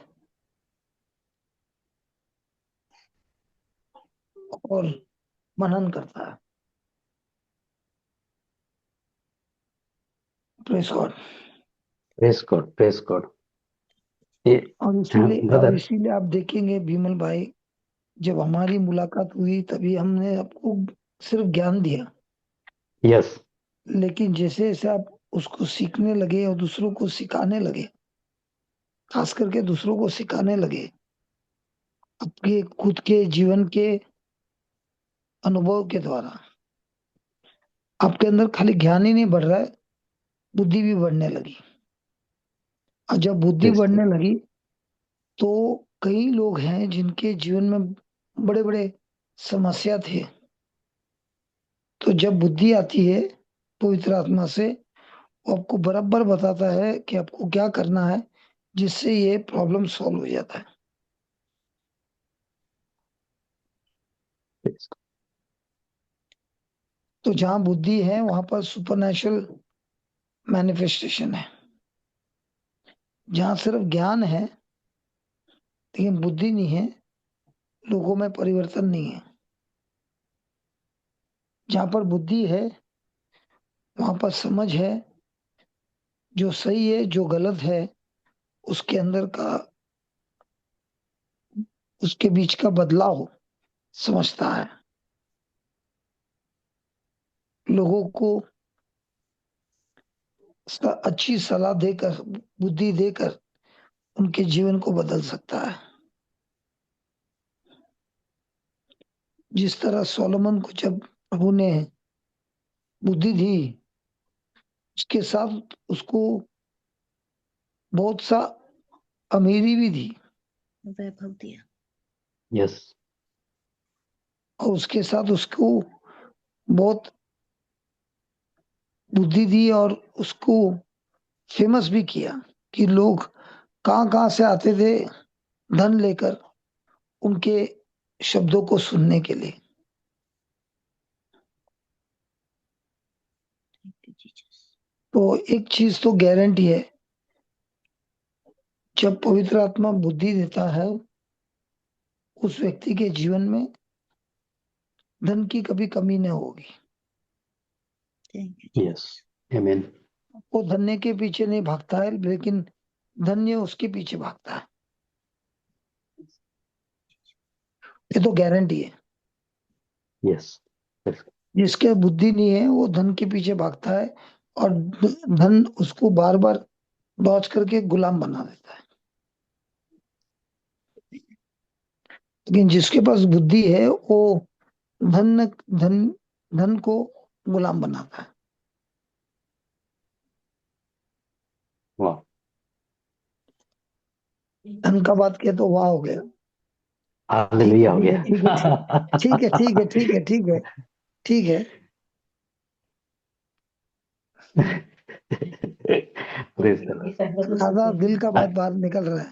और मनन करता है। Press God. Praise God. Praise God. ये और ब्रदर। इसीलिए आप देखेंगे विमल भाई, जब हमारी मुलाकात हुई तभी हमने आपको सिर्फ ज्ञान दिया, यस। लेकिन जैसे जैसे आप उसको सीखने लगे और दूसरों को सिखाने लगे, खास करके दूसरों को सिखाने लगे, आपके खुद के जीवन के अनुभव के द्वारा, आपके अंदर खाली ज्ञान ही नहीं बढ़ रहा है, बुद्धि भी बढ़ने लगी। और जब बुद्धि प्रेज बढ़ने लगी, तो कई लोग हैं जिनके जीवन में बड़े बड़े समस्या थे। तो जब बुद्धि आती है पवित्र आत्मा से, वो आपको बराबर बताता है कि आपको क्या करना है, जिससे ये प्रॉब्लम सॉल्व हो जाता है। तो जहां बुद्धि है वहां पर सुपरनेचुरल मैनिफेस्टेशन है। जहां सिर्फ ज्ञान है लेकिन बुद्धि नहीं है, लोगों में परिवर्तन नहीं है। जहां पर बुद्धि है वहां पर समझ है, जो सही है जो गलत है उसके अंदर का, उसके बीच का बदलाव समझता है। लोगों को अच्छी सलाह देकर, बुद्धि देकर उनके जीवन को बदल सकता है। जिस तरह सोलोमन को जब प्रभु ने बुद्धि दी, उसके साथ उसको बहुत सा अमीरी भी दी, वैभव दिया। यस, और उसके साथ उसको बहुत बुद्धि दी और उसको फेमस भी किया कि लोग कहाँ कहाँ से आते थे धन लेकर उनके शब्दों को सुनने के लिए। Thank you, Jesus. तो एक चीज तो गारंटी है, जब पवित्र आत्मा बुद्धि देता है उस व्यक्ति के जीवन में धन की कभी कमी नहीं होगी। Thank you, Jesus. यस, आमीन। वो धन्य के पीछे नहीं भागता है, लेकिन धन्य उसके पीछे भागता है। ये तो गारंटी है। यस, जिसके बुद्धि नहीं है वो धन के पीछे भागता है, और धन उसको बार बार दौड़ करके गुलाम बना देता है। लेकिन जिसके पास बुद्धि है वो धन धन धन को गुलाम बनाता है। वाह, धन का बात किया तो वाह हो गया। ठीक है हालेलुया हो ठीक है ठीक है गया। ठीक है ठीक है ठीक है ठीक है ठीक है। Praise the Lord. आधा दिल का बात बाहर निकल रहा है।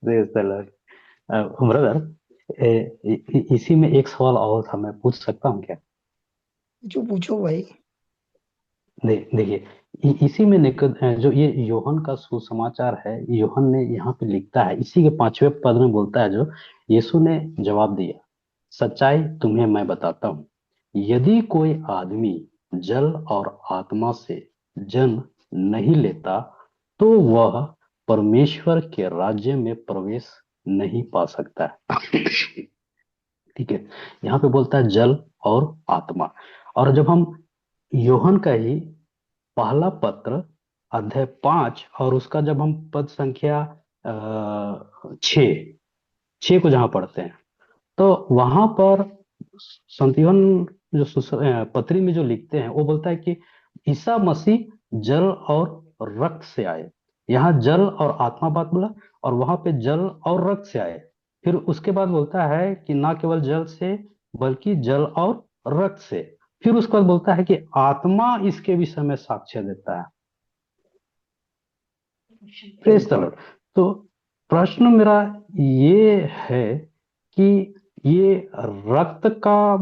Praise the Lord. ब्रदर, इसी में एक सवाल और था, मैं पूछ सकता हूँ क्या? जो पूछो भाई। देखिए, इसी में जो ये योहन का सुसमाचार है, योहन ने यहाँ पे लिखता है, इसी के 5वें पद में बोलता है, जो यीशु ने जवाब दिया, सच्चाई तुम्हें मैं बताता हूँ, यदि कोई आदमी जल और आत्मा से जन्म नहीं लेता तो वह परमेश्वर के राज्य में प्रवेश नहीं पा सकता है। ठीक है, यहाँ पे बोलता है जल और आत्मा। और जब हम योहन का ही पहला पत्र अध्याय 5 और उसका जब हम पद संख्या 6 को जहां पढ़ते हैं, तो वहां पर संत यूहन जो पत्री में जो लिखते हैं, वो बोलता है कि ईसा मसीह जल और रक्त से आए। यहाँ जल और आत्मा बात बोला, और वहां पे जल और रक्त से आए। फिर उसके बाद बोलता है कि ना केवल जल से बल्कि जल और रक्त से। फिर उसके बाद बोलता है कि आत्मा इसके विषय में साक्ष्य देता है। Praise the Lord. तो प्रश्न मेरा ये है कि ये रक्त का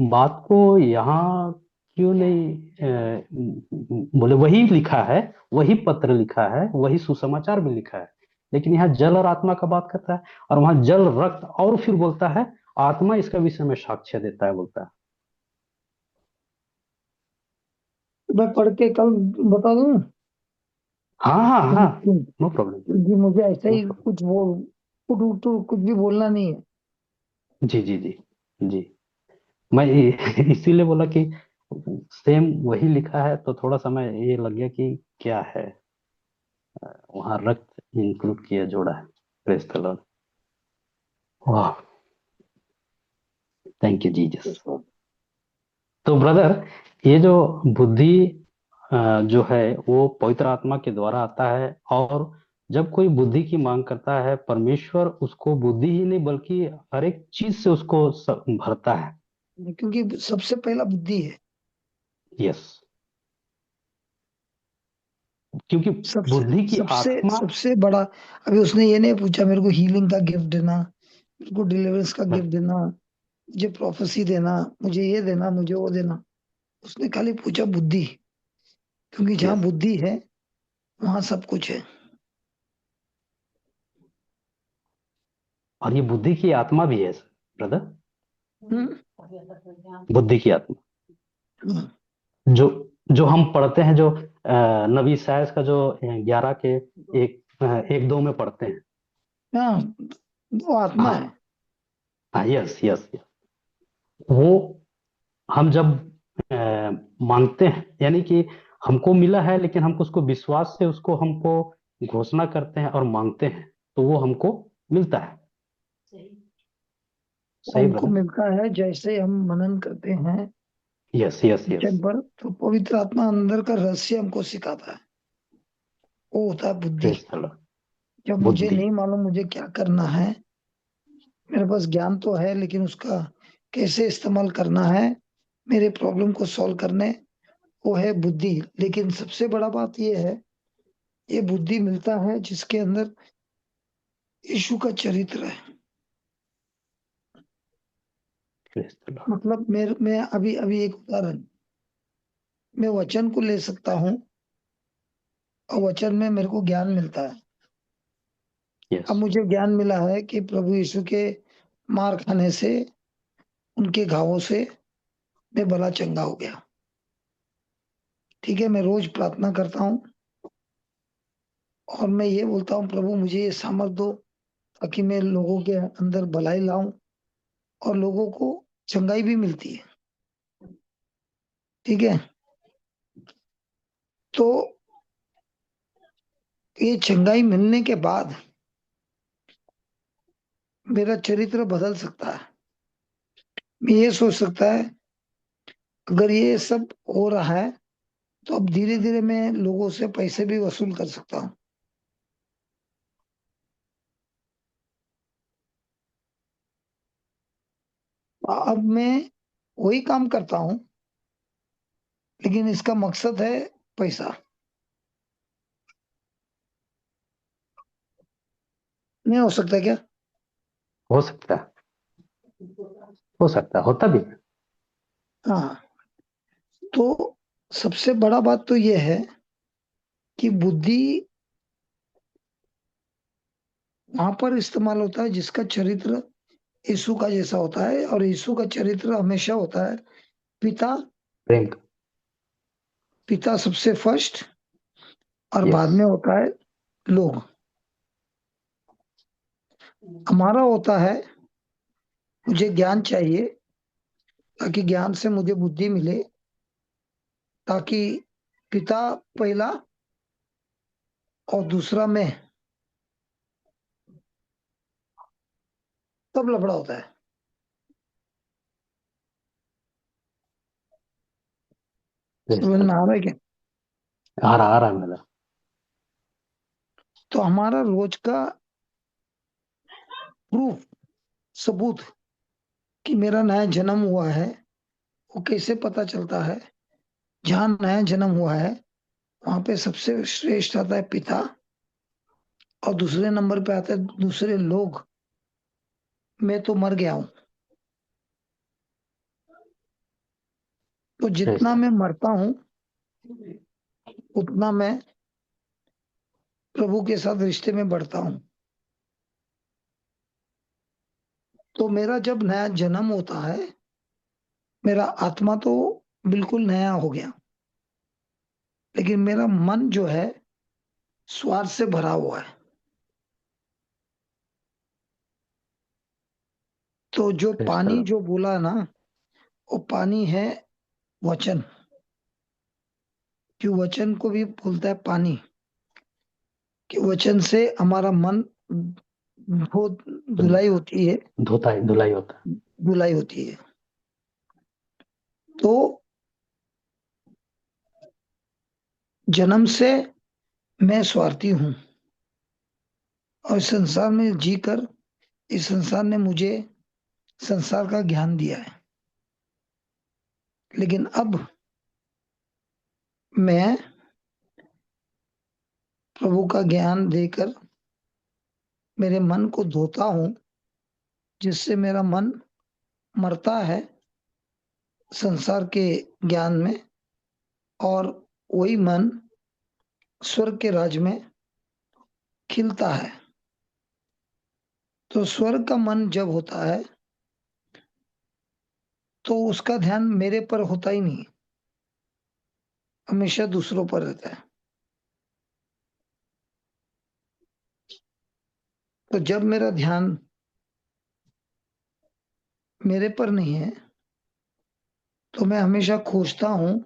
बात को यहाँ क्यों नहीं बोले? वही लिखा है, वही पत्र लिखा है, वही सुसमाचार में लिखा है, लेकिन यहाँ जल और आत्मा का बात करता है, और वहां जल रक्त, और फिर बोलता है आत्मा इसका विषय में साक्ष्य देता है, बोलता है। मैं पढ़ के कल बता दूं। हाँ हाँ हाँ, क्योंकि नो प्रॉब्लम, मुझे ऐसा नो ही प्रॉब्लम। कुछ बोल कुछ भी बोलना नहीं है। जी जी जी जी, मैं इसीलिए बोला कि सेम वही लिखा है, तो थोड़ा सा मैं ये लग गया कि क्या है, वहां रक्त इंक्लूड किया, जोड़ा है। Praise the Lord. वाह, थैंक यू जीसस। तो ब्रदर, ये जो बुद्धि जो है वो पवित्र आत्मा के द्वारा आता है, और जब कोई बुद्धि की मांग करता है, परमेश्वर उसको बुद्धि ही नहीं बल्कि हर एक चीज से उसको भरता है। क्योंकि सबसे पहला बुद्धि है। यस, क्योंकि सबसे बुद्धि की सबसे आत्मा, सबसे बड़ा, अभी उसने ये नहीं पूछा मेरे को हीलिंग का गिफ्ट देना, मेरे को डिलीवरेंस का गिफ्ट देना, मुझे प्रोफेसी देना, मुझे ये देना, मुझे वो देना। उसने खाली पूछा बुद्धि, क्योंकि जहाँ यस, बुद्धि है वहां सब कुछ है। और ये बुद्धि की आत्मा भी है ब्रदर, हम्म। बुद्धि की आत्मा, हम्म। जो जो हम पढ़ते हैं, जो नबी साइज का जो 11 के एक दो में पढ़ते हैं। हाँ, वो आत्मा है। हाँ, हाँ, यस, यस, यस। वो हम जब मांगते हैं, यानी कि हमको मिला है, लेकिन हमको उसको विश्वास से उसको हमको घोषणा करते हैं और मांगते हैं, तो वो हमको मिलता है। सही हमको ब्रदर। मिलता है जैसे हम मनन करते हैं यस, यस, यस। वचन पर, तो पवित्र आत्मा अंदर का रहस्य हमको सिखाता है। वो होता है बुद्धि। Praise the Lord. जब मुझे बुद्धि। नहीं मालूम मुझे क्या करना है, मेरे पास ज्ञान तो है लेकिन उसका कैसे इस्तेमाल करना है मेरे प्रॉब्लम को सॉल्व करने, वो है बुद्धि। लेकिन सबसे बड़ा बात ये है, ये बुद्धि मिलता है जिसके अंदर यीशु का चरित्र है। Praise the Lord. मतलब मेरे मैं अभी अभी एक उदाहरण, मैं वचन को ले सकता हूँ और वचन में मेरे को ज्ञान मिलता है। यस, अब मुझे ज्ञान मिला है कि प्रभु यीशु के मार खाने से, उनके घावों से मैं भला चंगा हो गया। ठीक है, मैं रोज प्रार्थना करता हूँ और मैं ये बोलता हूँ प्रभु मुझे ये सामर्थ दो ताकि मैं लोगों के अंदर भलाई लाऊं और लोगों को चंगाई भी मिलती है। ठीक है, तो ये चंगाई मिलने के बाद मेरा चरित्र बदल सकता है। मैं ये सोच सकता है अगर ये सब हो रहा है तो अब धीरे धीरे मैं लोगों से पैसे भी वसूल कर सकता हूँ। अब मैं वही काम करता हूँ लेकिन इसका मकसद है पैसा। नहीं हो सकता क्या? हो सकता है, हो सकता है, होता भी है। हाँ, तो सबसे बड़ा बात तो ये है कि बुद्धि वहां पर इस्तेमाल होता है जिसका चरित्र यीशु का जैसा होता है, और यीशु का चरित्र हमेशा होता है पिता। प्रेम का। पिता सबसे फर्स्ट और बाद यस, में होता है लोग। हमारा होता है मुझे ज्ञान चाहिए ताकि ज्ञान से मुझे बुद्धि मिले, ताकि पिता पहला और दूसरा मैं, तब लफड़ा होता है। प्रेज समझ द में आ लॉर्ड। रहा है क्या? आ रहा है मेरा। तो हमारा रोज का प्रूफ, सबूत कि मेरा नया जन्म हुआ है, वो कैसे पता चलता है? जहाँ नया जन्म हुआ है वहां पे सबसे श्रेष्ठ आता है पिता, और दूसरे नंबर पे आता है दूसरे लोग। मैं तो मर गया हूं, तो प्रेज जितना द मैं मरता हूं उतना मैं प्रभु के साथ रिश्ते में बढ़ता हूं। तो मेरा जब नया जन्म होता है, मेरा आत्मा तो बिल्कुल नया हो गया, लेकिन मेरा मन जो है स्वार्थ से भरा हुआ है। तो जो प्रेज द पानी लॉर्ड। जो बोला ना, वो पानी है वचन। कि वचन को भी बोलता है पानी, कि वचन से हमारा मन बहुत धुलाई होती है, धुलाई होता है। धुलाई होती है। तो जन्म से मैं स्वार्थी हूं, और इस संसार में जीकर इस संसार ने मुझे संसार का ज्ञान दिया है। लेकिन अब मैं प्रभु का ज्ञान देकर मेरे मन को धोता हूँ, जिससे मेरा मन मरता है संसार के ज्ञान में, और वही मन स्वर्ग के राज में खिलता है। तो स्वर्ग का मन जब होता है तो उसका ध्यान मेरे पर होता ही नहीं, हमेशा दूसरों पर रहता है। तो जब मेरा ध्यान मेरे पर नहीं है तो मैं हमेशा खोजता हूं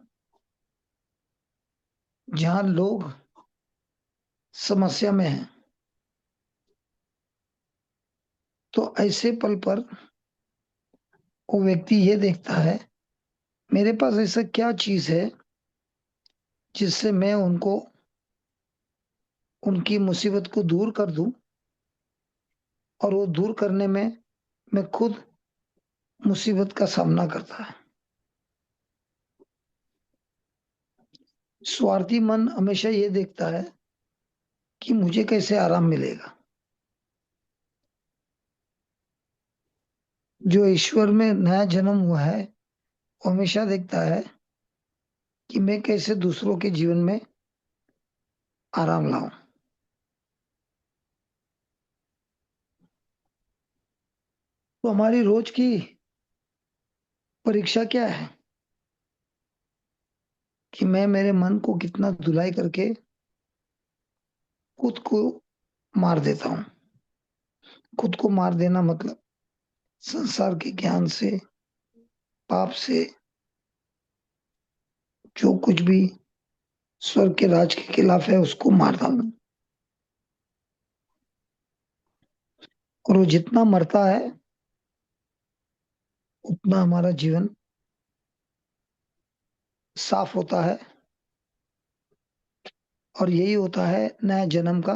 जहां लोग समस्या में हैं। तो ऐसे पल पर वो व्यक्ति ये देखता है मेरे पास ऐसा क्या चीज है जिससे मैं उनको उनकी मुसीबत को दूर कर दूं, और वो दूर करने में मैं खुद मुसीबत का सामना करता है। स्वार्थी मन हमेशा ये देखता है कि मुझे कैसे आराम मिलेगा। जो ईश्वर में नया जन्म हुआ है वो हमेशा देखता है कि मैं कैसे दूसरों के जीवन में आराम लाऊं। तो हमारी रोज की परीक्षा क्या है कि मैं मेरे मन को कितना धुलाई करके खुद को मार देता हूं। खुद को मार देना मतलब संसार के ज्ञान से, पाप से, जो कुछ भी स्वर्ग के राज के खिलाफ है उसको मार डालना। और वो जितना मरता है उतना हमारा जीवन साफ होता है, और यही होता है नया जन्म का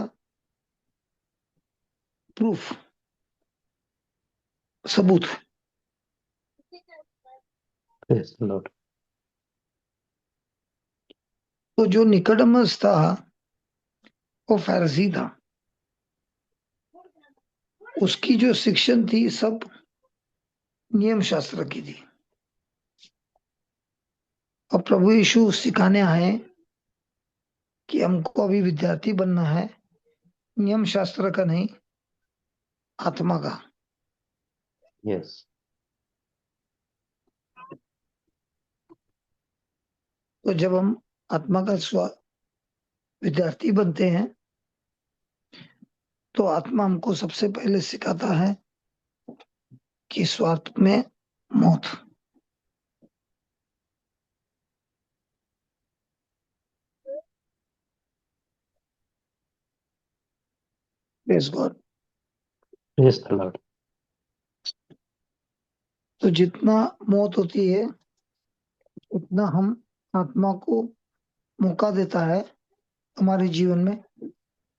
प्रूफ, सबूत। Praise the Lord. तो जो निकोडेमस था वो फरीसी था। उसकी जो शिक्षण थी सब नियम शास्त्र की थी, और प्रभु यीशु सिखाने आए कि हमको अभी विद्यार्थी बनना है, नियम शास्त्र का नहीं, आत्मा का। Yes. तो जब हम आत्मा का विद्यार्थी बनते हैं तो आत्मा हमको सबसे पहले सिखाता है कि स्वार्थ में मौत। Praise God. Praise the Lord. तो जितना मौत होती है उतना हम आत्मा को मौका देता है हमारे जीवन में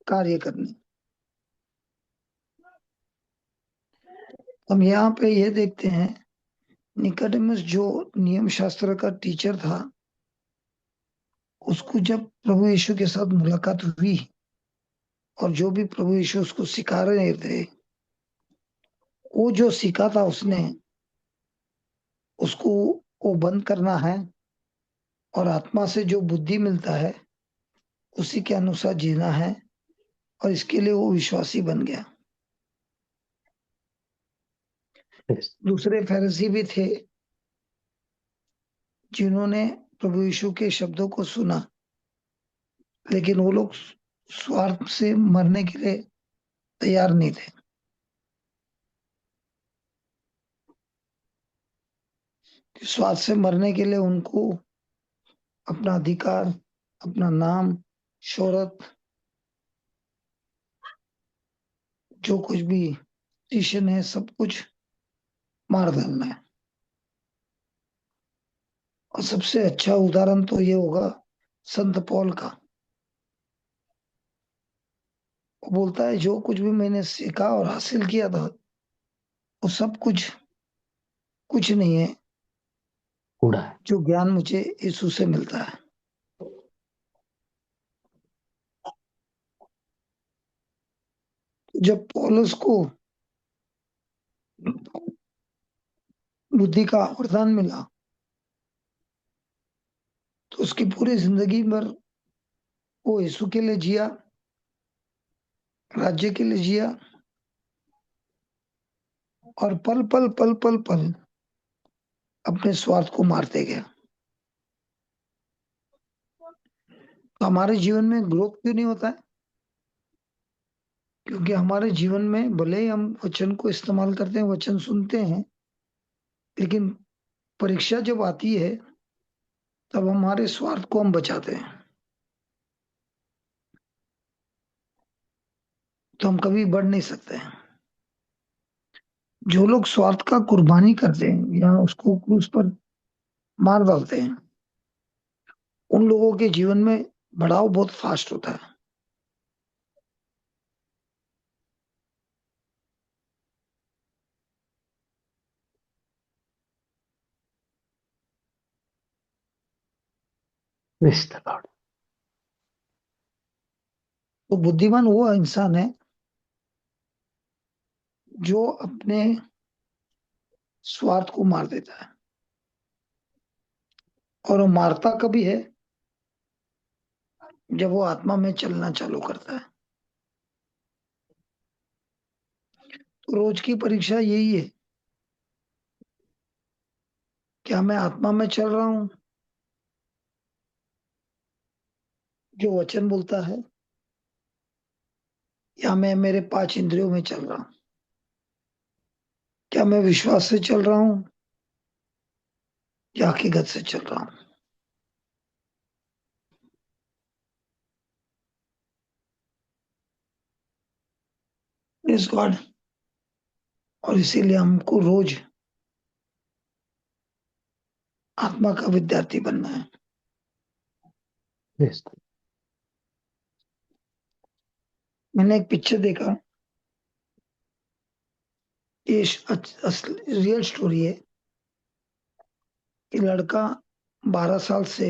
कार्य करने। हम यहाँ पे ये देखते हैं निकोडेमस जो नियम शास्त्र का टीचर था, उसको जब प्रभु यीशु के साथ मुलाकात हुई और जो भी प्रभु यीशु उसको सिखा रहे थे, वो जो सीखा था उसने उसको वो बंद करना है, और आत्मा से जो बुद्धि मिलता है उसी के अनुसार जीना है, और इसके लिए वो विश्वासी बन गया। Yes. दूसरे फरीसी भी थे जिन्होंने प्रभु यीशु के शब्दों को सुना, लेकिन वो लोग स्वार्थ से मरने के लिए तैयार नहीं थे। स्वार्थ से मरने के लिए उनको अपना अधिकार, अपना नाम, शोहरत, जो कुछ भी पोजीशन है, सब कुछ मार डालना है। और सबसे अच्छा उदाहरण तो ये होगा संत पौल का। वो बोलता है जो कुछ भी मैंने सीखा और हासिल किया था वो सब कुछ नहीं है कूड़ा है। जो ज्ञान मुझे यीशु से मिलता है। जब पौलुस को बुद्धि का वरदान मिला तो उसकी पूरी जिंदगी भर वो यीशु के लिए जिया, राज्य के लिए जिया, और पल पल पल पल पल अपने स्वार्थ को मारते गया। तो हमारे जीवन में ग्रोथ क्यों नहीं होता है? क्योंकि हमारे जीवन में भले ही हम वचन को इस्तेमाल करते हैं, वचन सुनते हैं, लेकिन परीक्षा जब आती है तब हमारे स्वार्थ को हम बचाते हैं, तो हम कभी बढ़ नहीं सकते हैं। जो लोग स्वार्थ का कुर्बानी करते हैं या उसको क्रूस पर मार डालते हैं, उन लोगों के जीवन में बढ़ाव बहुत फास्ट होता है। Praise the Lord. तो बुद्धिमान वो इंसान है जो अपने स्वार्थ को मार देता है, और वो मारता कभी है जब वो आत्मा में चलना चालू करता है। तो रोज की परीक्षा यही है, क्या मैं आत्मा में चल रहा हूं जो वचन बोलता है, या मैं मेरे 5 इंद्रियों में चल रहा हूं? क्या मैं विश्वास से चल रहा हूं या हकीकत से चल रहा हूं? Praise God. और इसीलिए हमको रोज आत्मा का विद्यार्थी बनना है। Praise the मैंने एक पिक्चर देखा, ये रियल स्टोरी है। ये लड़का 12 साल से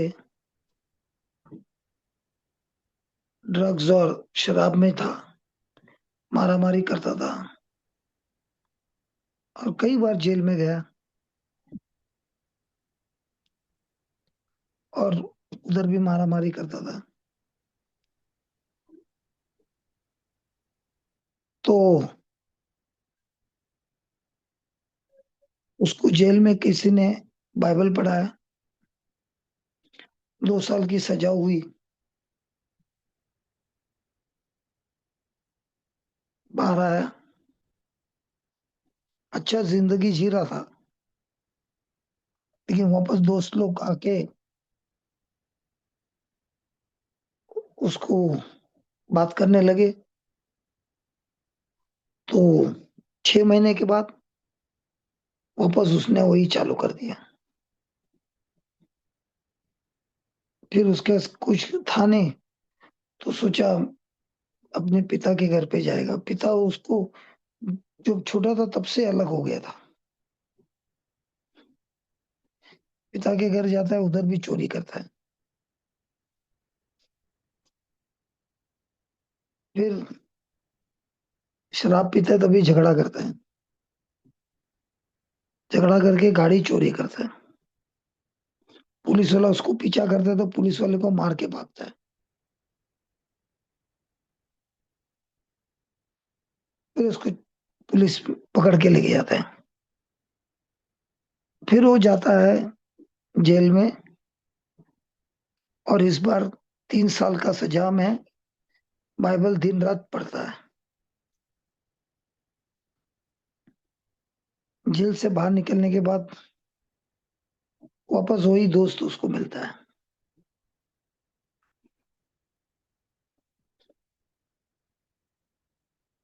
ड्रग्स और शराब में था, मारामारी करता था, और कई बार जेल में गया, और उधर भी मारामारी करता था। तो उसको जेल में किसी ने बाइबल पढ़ाया, 2 साल की सजा हुई, बाहर आया, अच्छा जिंदगी जी रहा था। लेकिन वापस दोस्त लोग आके उसको बात करने लगे। तो 6 महीने के बाद वापस उसने वही चालू कर दिया। फिर उसके कुछ था नहीं, तो सोचा अपने पिता के घर पे जाएगा। पिता उसको जब छोटा था तब से अलग हो गया था। पिता के घर जाता है, उधर भी चोरी करता है। फिर शराब पीता है, तभी झगड़ा करता है, झगड़ा करके गाड़ी चोरी करता है। पुलिस वाला उसको पीछा करता है तो पुलिस वाले को मार के भागता है। फिर उसको पुलिस पकड़ के लेके जाता है। फिर वो जाता है जेल में, और इस बार 3 साल का सजा में बाइबल दिन रात पढ़ता है। जेल से बाहर निकलने के बाद वापस वही दोस्त उसको मिलता है।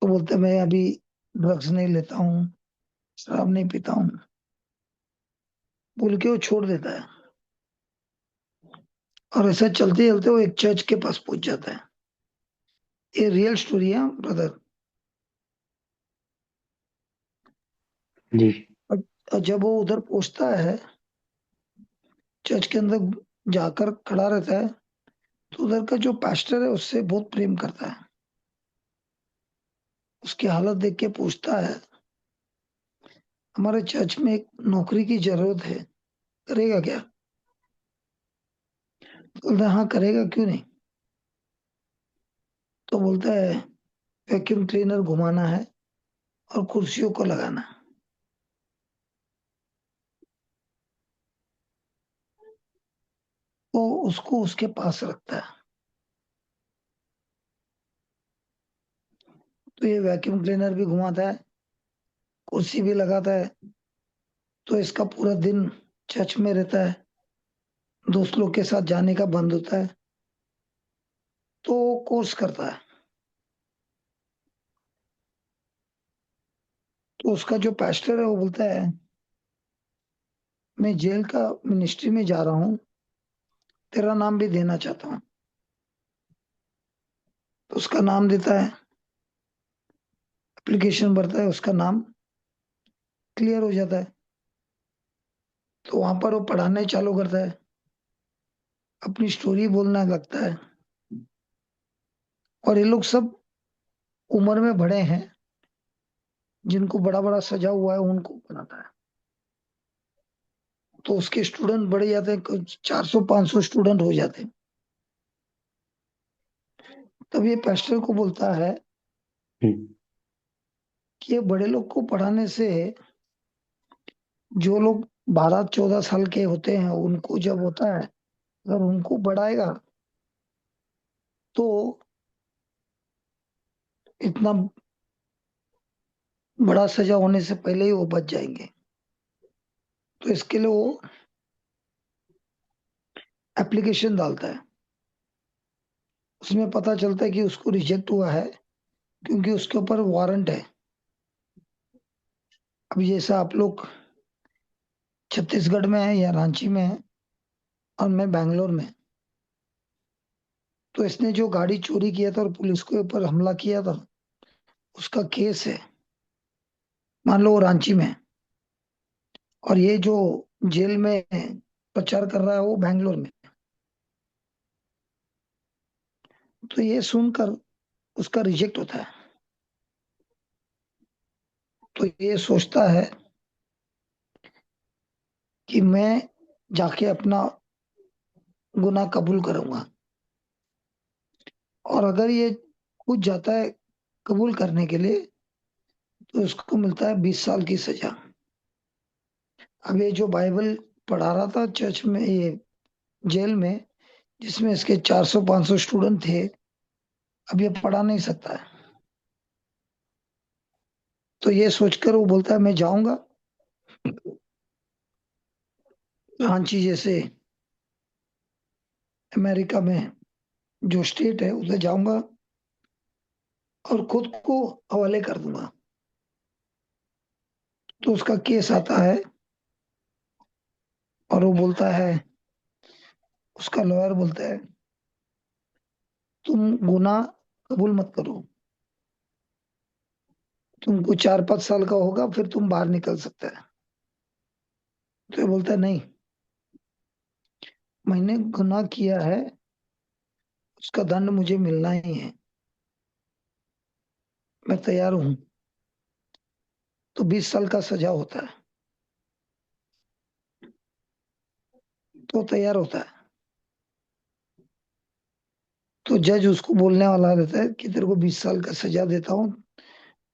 तो बोलते हैं, मैं अभी ड्रग्स नहीं लेता हूँ, शराब नहीं पीता हूँ, बोल के वो छोड़ देता है। और ऐसा चलते चलते वो एक चर्च के पास पहुंच जाता है। ये रियल स्टोरी है ब्रदर। Lord. जी और जब वो उधर पहुंचता है, चर्च के अंदर जाकर खड़ा रहता है, तो उधर का जो पास्टर है उससे बहुत प्रेम करता है। उसकी हालत देख के पूछता है, हमारे चर्च में एक नौकरी की जरूरत है, करेगा क्या? बोलता है, हाँ करेगा, क्यों नहीं। तो बोलता है, वैक्यूम क्लीनर घुमाना है और कुर्सियों को लगाना। वो उसको उसके पास रखता है। तो ये वैक्यूम क्लीनर भी घुमाता है, कुर्सी भी लगाता है। तो इसका पूरा दिन चर्च में रहता है, दोस्त लोग के साथ जाने का बंद होता है। तो कोर्स करता है। तो उसका जो पास्टर है वो बोलता है, मैं जेल का मिनिस्ट्री में जा रहा हूँ, तेरा नाम भी देना चाहता हूँ। तो उसका नाम देता है, एप्लीकेशन भरता है, उसका नाम क्लियर हो जाता है। तो वहां पर वो पढ़ाने चालू करता है, अपनी स्टोरी बोलना लगता है। और ये लोग सब उम्र में बड़े हैं, जिनको बड़ा बड़ा सजा हुआ है उनको बनाता है। तो उसके स्टूडेंट बढ़ जाते हैं, कुछ 400-500 स्टूडेंट हो जाते हैं। तब ये पास्टर को बोलता है हम्म, कि ये बड़े लोग को पढ़ाने से जो लोग 12-14 साल के होते हैं उनको जब होता है, अगर उनको बढ़ाएगा तो इतना बड़ा सजा होने से पहले ही वो बच जाएंगे। तो इसके लिए वो एप्लीकेशन डालता है। उसमें पता चलता है कि उसको रिजेक्ट हुआ है, क्योंकि उसके ऊपर वारंट है। अब जैसा आप लोग छत्तीसगढ़ में है या रांची में है, और मैं बैंगलोर में, तो इसने जो गाड़ी चोरी किया था और पुलिस के ऊपर हमला किया था, उसका केस है, मान लो वो रांची में है, और ये जो जेल में प्रचार कर रहा है वो बैंगलोर में। तो ये सुनकर उसका रिजेक्ट होता है। तो ये सोचता है कि मैं जाके अपना गुनाह कबूल करूंगा। और अगर ये कूद जाता है कबूल करने के लिए, तो उसको मिलता है 20 साल की सजा। अब ये जो बाइबल पढ़ा रहा था चर्च में, ये जेल में, जिसमें इसके 400-500 स्टूडेंट थे, अब ये पढ़ा नहीं सकता है। तो ये सोचकर वो बोलता है, मैं जाऊंगा रांची जैसे अमेरिका में जो स्टेट है उधर जाऊंगा और खुद को हवाले कर दूंगा। तो उसका केस आता है, और वो बोलता है, उसका लॉयर बोलता है, तुम गुनाह कबूल मत करो, तुमको 4-5 साल का होगा फिर तुम बाहर निकल सकता है। तो ये बोलता है, नहीं, मैंने गुनाह किया है, उसका दंड मुझे मिलना ही है, मैं तैयार हूं। तो 20 साल का सजा होता है। तो तैयार होता है। तो जज उसको बोलने वाला रहता है कि तेरे को 20 साल का सजा देता हूँ।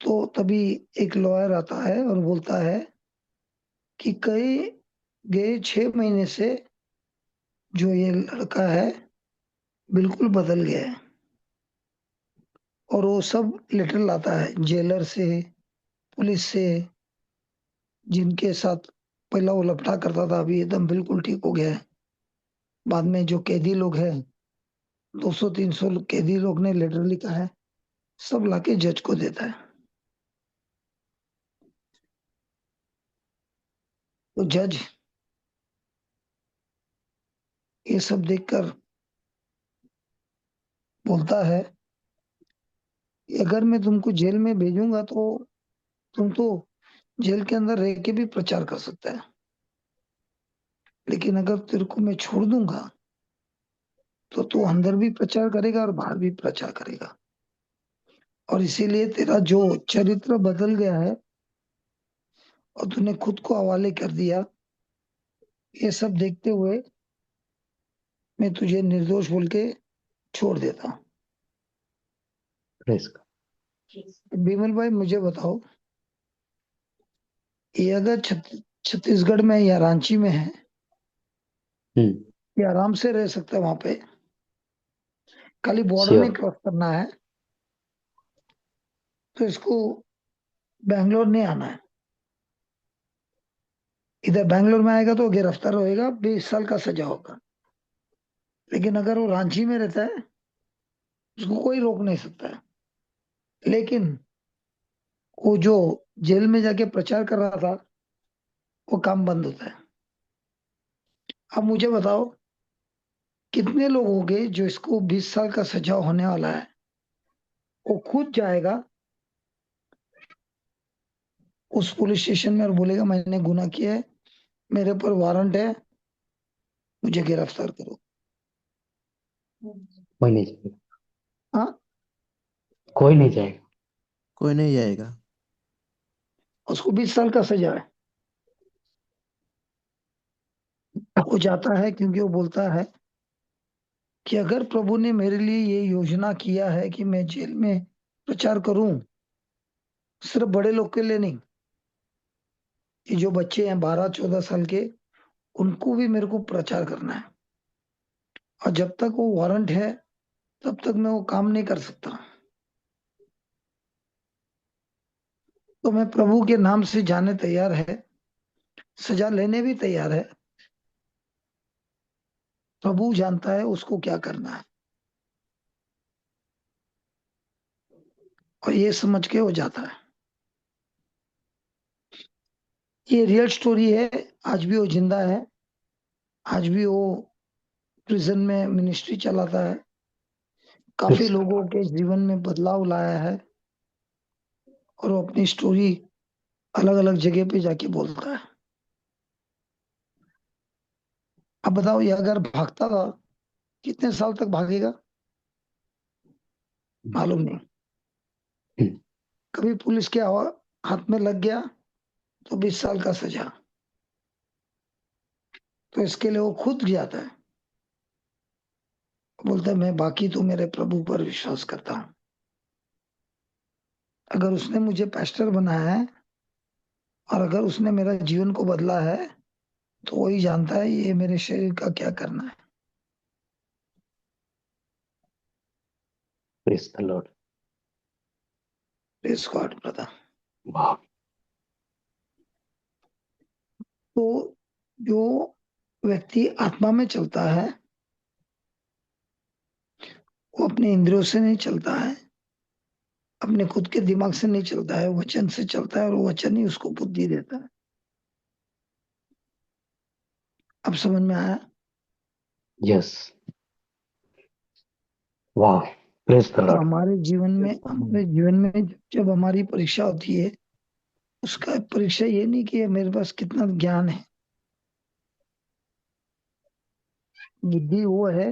तो तभी एक लॉयर आता है और बोलता है कि कई गए 6 महीने से जो ये लड़का है बिल्कुल बदल गया है। और वो सब लेटर लाता है जेलर से, पुलिस से, जिनके साथ पहला वो लफड़ा करता था, अभी एकदम बिल्कुल ठीक हो गया है। बाद में जो कैदी लोग हैं, 200-300 कैदी लोग ने लेटर लिखा है, सब लाके जज को देता है। तो जज ये सब देखकर बोलता है कि अगर मैं तुमको जेल में भेजूंगा तो तुम तो जेल के अंदर रह के भी प्रचार कर सकता है, लेकिन अगर तेरे को मैं छोड़ दूंगा तो तू अंदर भी प्रचार करेगा और बाहर भी प्रचार करेगा। और इसीलिए तेरा जो चरित्र बदल गया है और तूने खुद को हवाले कर दिया, ये सब देखते हुए मैं तुझे निर्दोष बोल के छोड़ देता हूँ। प्रेस बिमल भाई मुझे बताओ, ये अगर छत्तीसगढ़ में या रांची में है, ये आराम से रह सकता है वहां पे, खाली बॉर्डर नहीं श्योर क्रॉस करना है, तो इसको बैंगलोर नहीं आना है। इधर बैंगलोर में आएगा तो गिरफ्तार होएगा, 20 साल का सजा होगा। लेकिन अगर वो रांची में रहता है, उसको कोई रोक नहीं सकता है। लेकिन वो जो जेल में जाके प्रचार कर रहा था, वो काम बंद होता है। अब मुझे बताओ, कितने लोग होंगे जो इसको 20 साल का सजा होने वाला है, वो खुद जाएगा उस पुलिस स्टेशन में और बोलेगा मैंने गुनाह किया है, मेरे ऊपर वारंट है, मुझे गिरफ्तार करो। कोई नहीं जाएगा, हाँ, कोई नहीं जाएगा। कोई नहीं जाएगा। उसको 20 साल का सजा है। वो जाता है क्योंकि वो बोलता है कि अगर प्रभु ने मेरे लिए ये योजना किया है कि मैं जेल में प्रचार करूं, सिर्फ बड़े लोग के लिए नहीं, ये जो बच्चे हैं 12-14 साल के, उनको भी मेरे को प्रचार करना है। और जब तक वो वारंट है, तब तक मैं वो काम नहीं कर सकता। तो मैं प्रभु के नाम से जाने तैयार है, सजा लेने भी तैयार है। प्रभु जानता है उसको क्या करना है, और ये समझ के हो जाता है। ये रियल स्टोरी है। आज भी वो जिंदा है, आज भी वो प्रिजन में मिनिस्ट्री चलाता है, काफी प्रेस लोगों के जीवन में बदलाव लाया है, और वो अपनी स्टोरी अलग अलग जगह पे जाके बोलता है। अब बताओ, ये अगर भागता था, कितने साल तक भागेगा मालूम नहीं। कभी पुलिस के हाथ में लग गया तो 20 साल का सजा। तो इसके लिए वो खुद जाता है, बोलता है मैं बाकी तो मेरे प्रभु पर विश्वास करता हूँ। अगर उसने मुझे पास्टर बनाया है और अगर उसने मेरा जीवन को बदला है, तो वही जानता है ये मेरे शरीर का क्या करना है। Press the Lord. Praise God brother. वाह, तो जो व्यक्ति आत्मा में चलता है, वो अपने इंद्रियों से नहीं चलता है, अपने खुद के दिमाग से नहीं चलता है, वचन से चलता है, और वो वचन ही उसको बुद्धि देता है। अब समझ में आया? यस, वाह, प्रेस द तो लॉर्ड। हमारे जीवन में जब हमारी परीक्षा होती है, उसका परीक्षा ये नहीं कि मेरे पास कितना ज्ञान है। बुद्धि वो है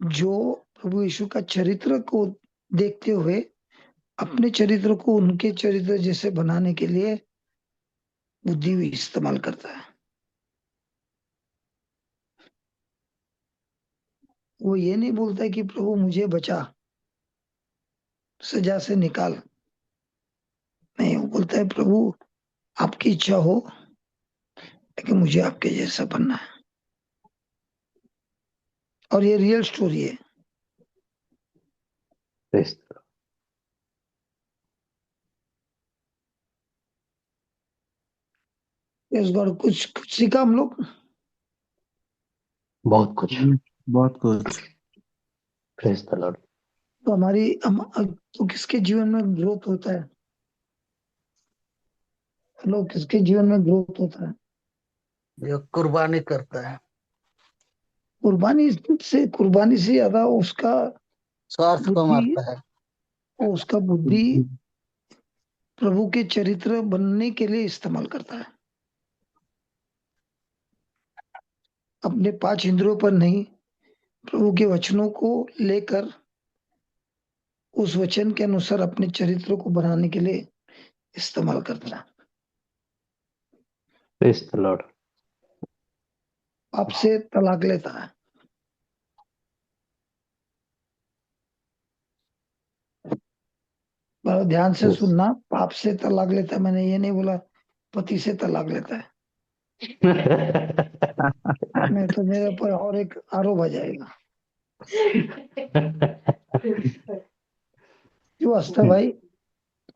जो प्रभु यीशु का चरित्र को देखते हुए अपने चरित्र को उनके चरित्र जैसे बनाने के लिए बुद्धि भी इस्तेमाल करता है। वो ये नहीं बोलता कि प्रभु मुझे बचा, सजा से निकाल। नहीं, वो बोलता है प्रभु आपकी इच्छा हो, लेकिन मुझे आपके जैसा बनना है। और ये रियल स्टोरी है। प्रेस इस बार कुछ कुछ सीखा हम लोग। बहुत कुछ। बहुत कुछ। Press the Lord. तो तो किसके जीवन में ग्रोथ होता है? लोग किसके जीवन में ग्रोथ होता है? जो कुर्बानी करता है, कुर्बानी से ज्यादा उसका स्वार्थ को बुद्धि, मारता है। उसका बुद्धि प्रभु के चरित्र बनने के लिए इस्तेमाल करता है। अपने 5 इंद्रियों पर नहीं, प्रभु के वचनों को लेकर उस वचन के अनुसार अपने चरित्र को बनाने के लिए इस्तेमाल करता है। Praise the Lord. आपसे तलाक लेता है। पर ध्यान से यस। सुनना, पाप से तलाक लेता है, मैंने ये नहीं बोला पति से तलाक लेता है, नहीं तो मेरे पर और एक आरोप आ जाएगा। क्यों हंसता भाई?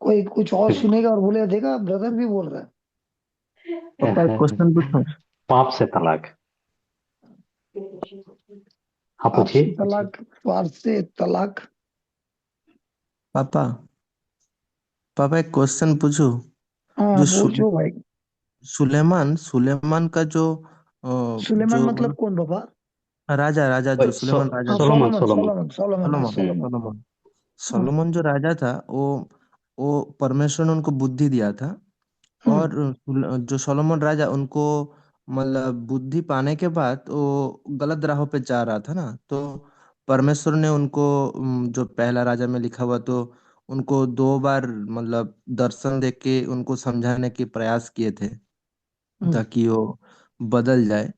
कोई कुछ और सुनेगा और बोले देखा ब्रदर भी बोल रहा है। पापा एक क्वेश्चन पूछूं? पाप से तलाक। हाँ पाप पूछिए से पूछिए। तलाक, स्वार्थ से तलाक। पापा पापा एक क्वेश्चन पूछूं? हाँ जो पूछो भाई। सुलेमान सुलेमान का सुलेमान जो मतलब कौन बाबा? राजा राजा ओए, जो सुलेमान राजा हाँ जो Solomon Solomon Solomon. Solomon Solomon है सोलोमन सोलोमन। सोलोमन हाँ। सोलोमन जो राजा था, वो परमेश्वर ने उनको बुद्धि दिया था। हम्म। और जो सोलोमन राजा उनको मतलब बुद्धि पाने के बाद वो गलत राहों पे जा रहा था ना, तो परमेश्वर ने उनको जो पहला राजा में लिखा हुआ, तो उनको 2 बार मतलब दर्शन दे के उनको समझाने के प्रयास किए थे हम्म। ताकि वो बदल जाए।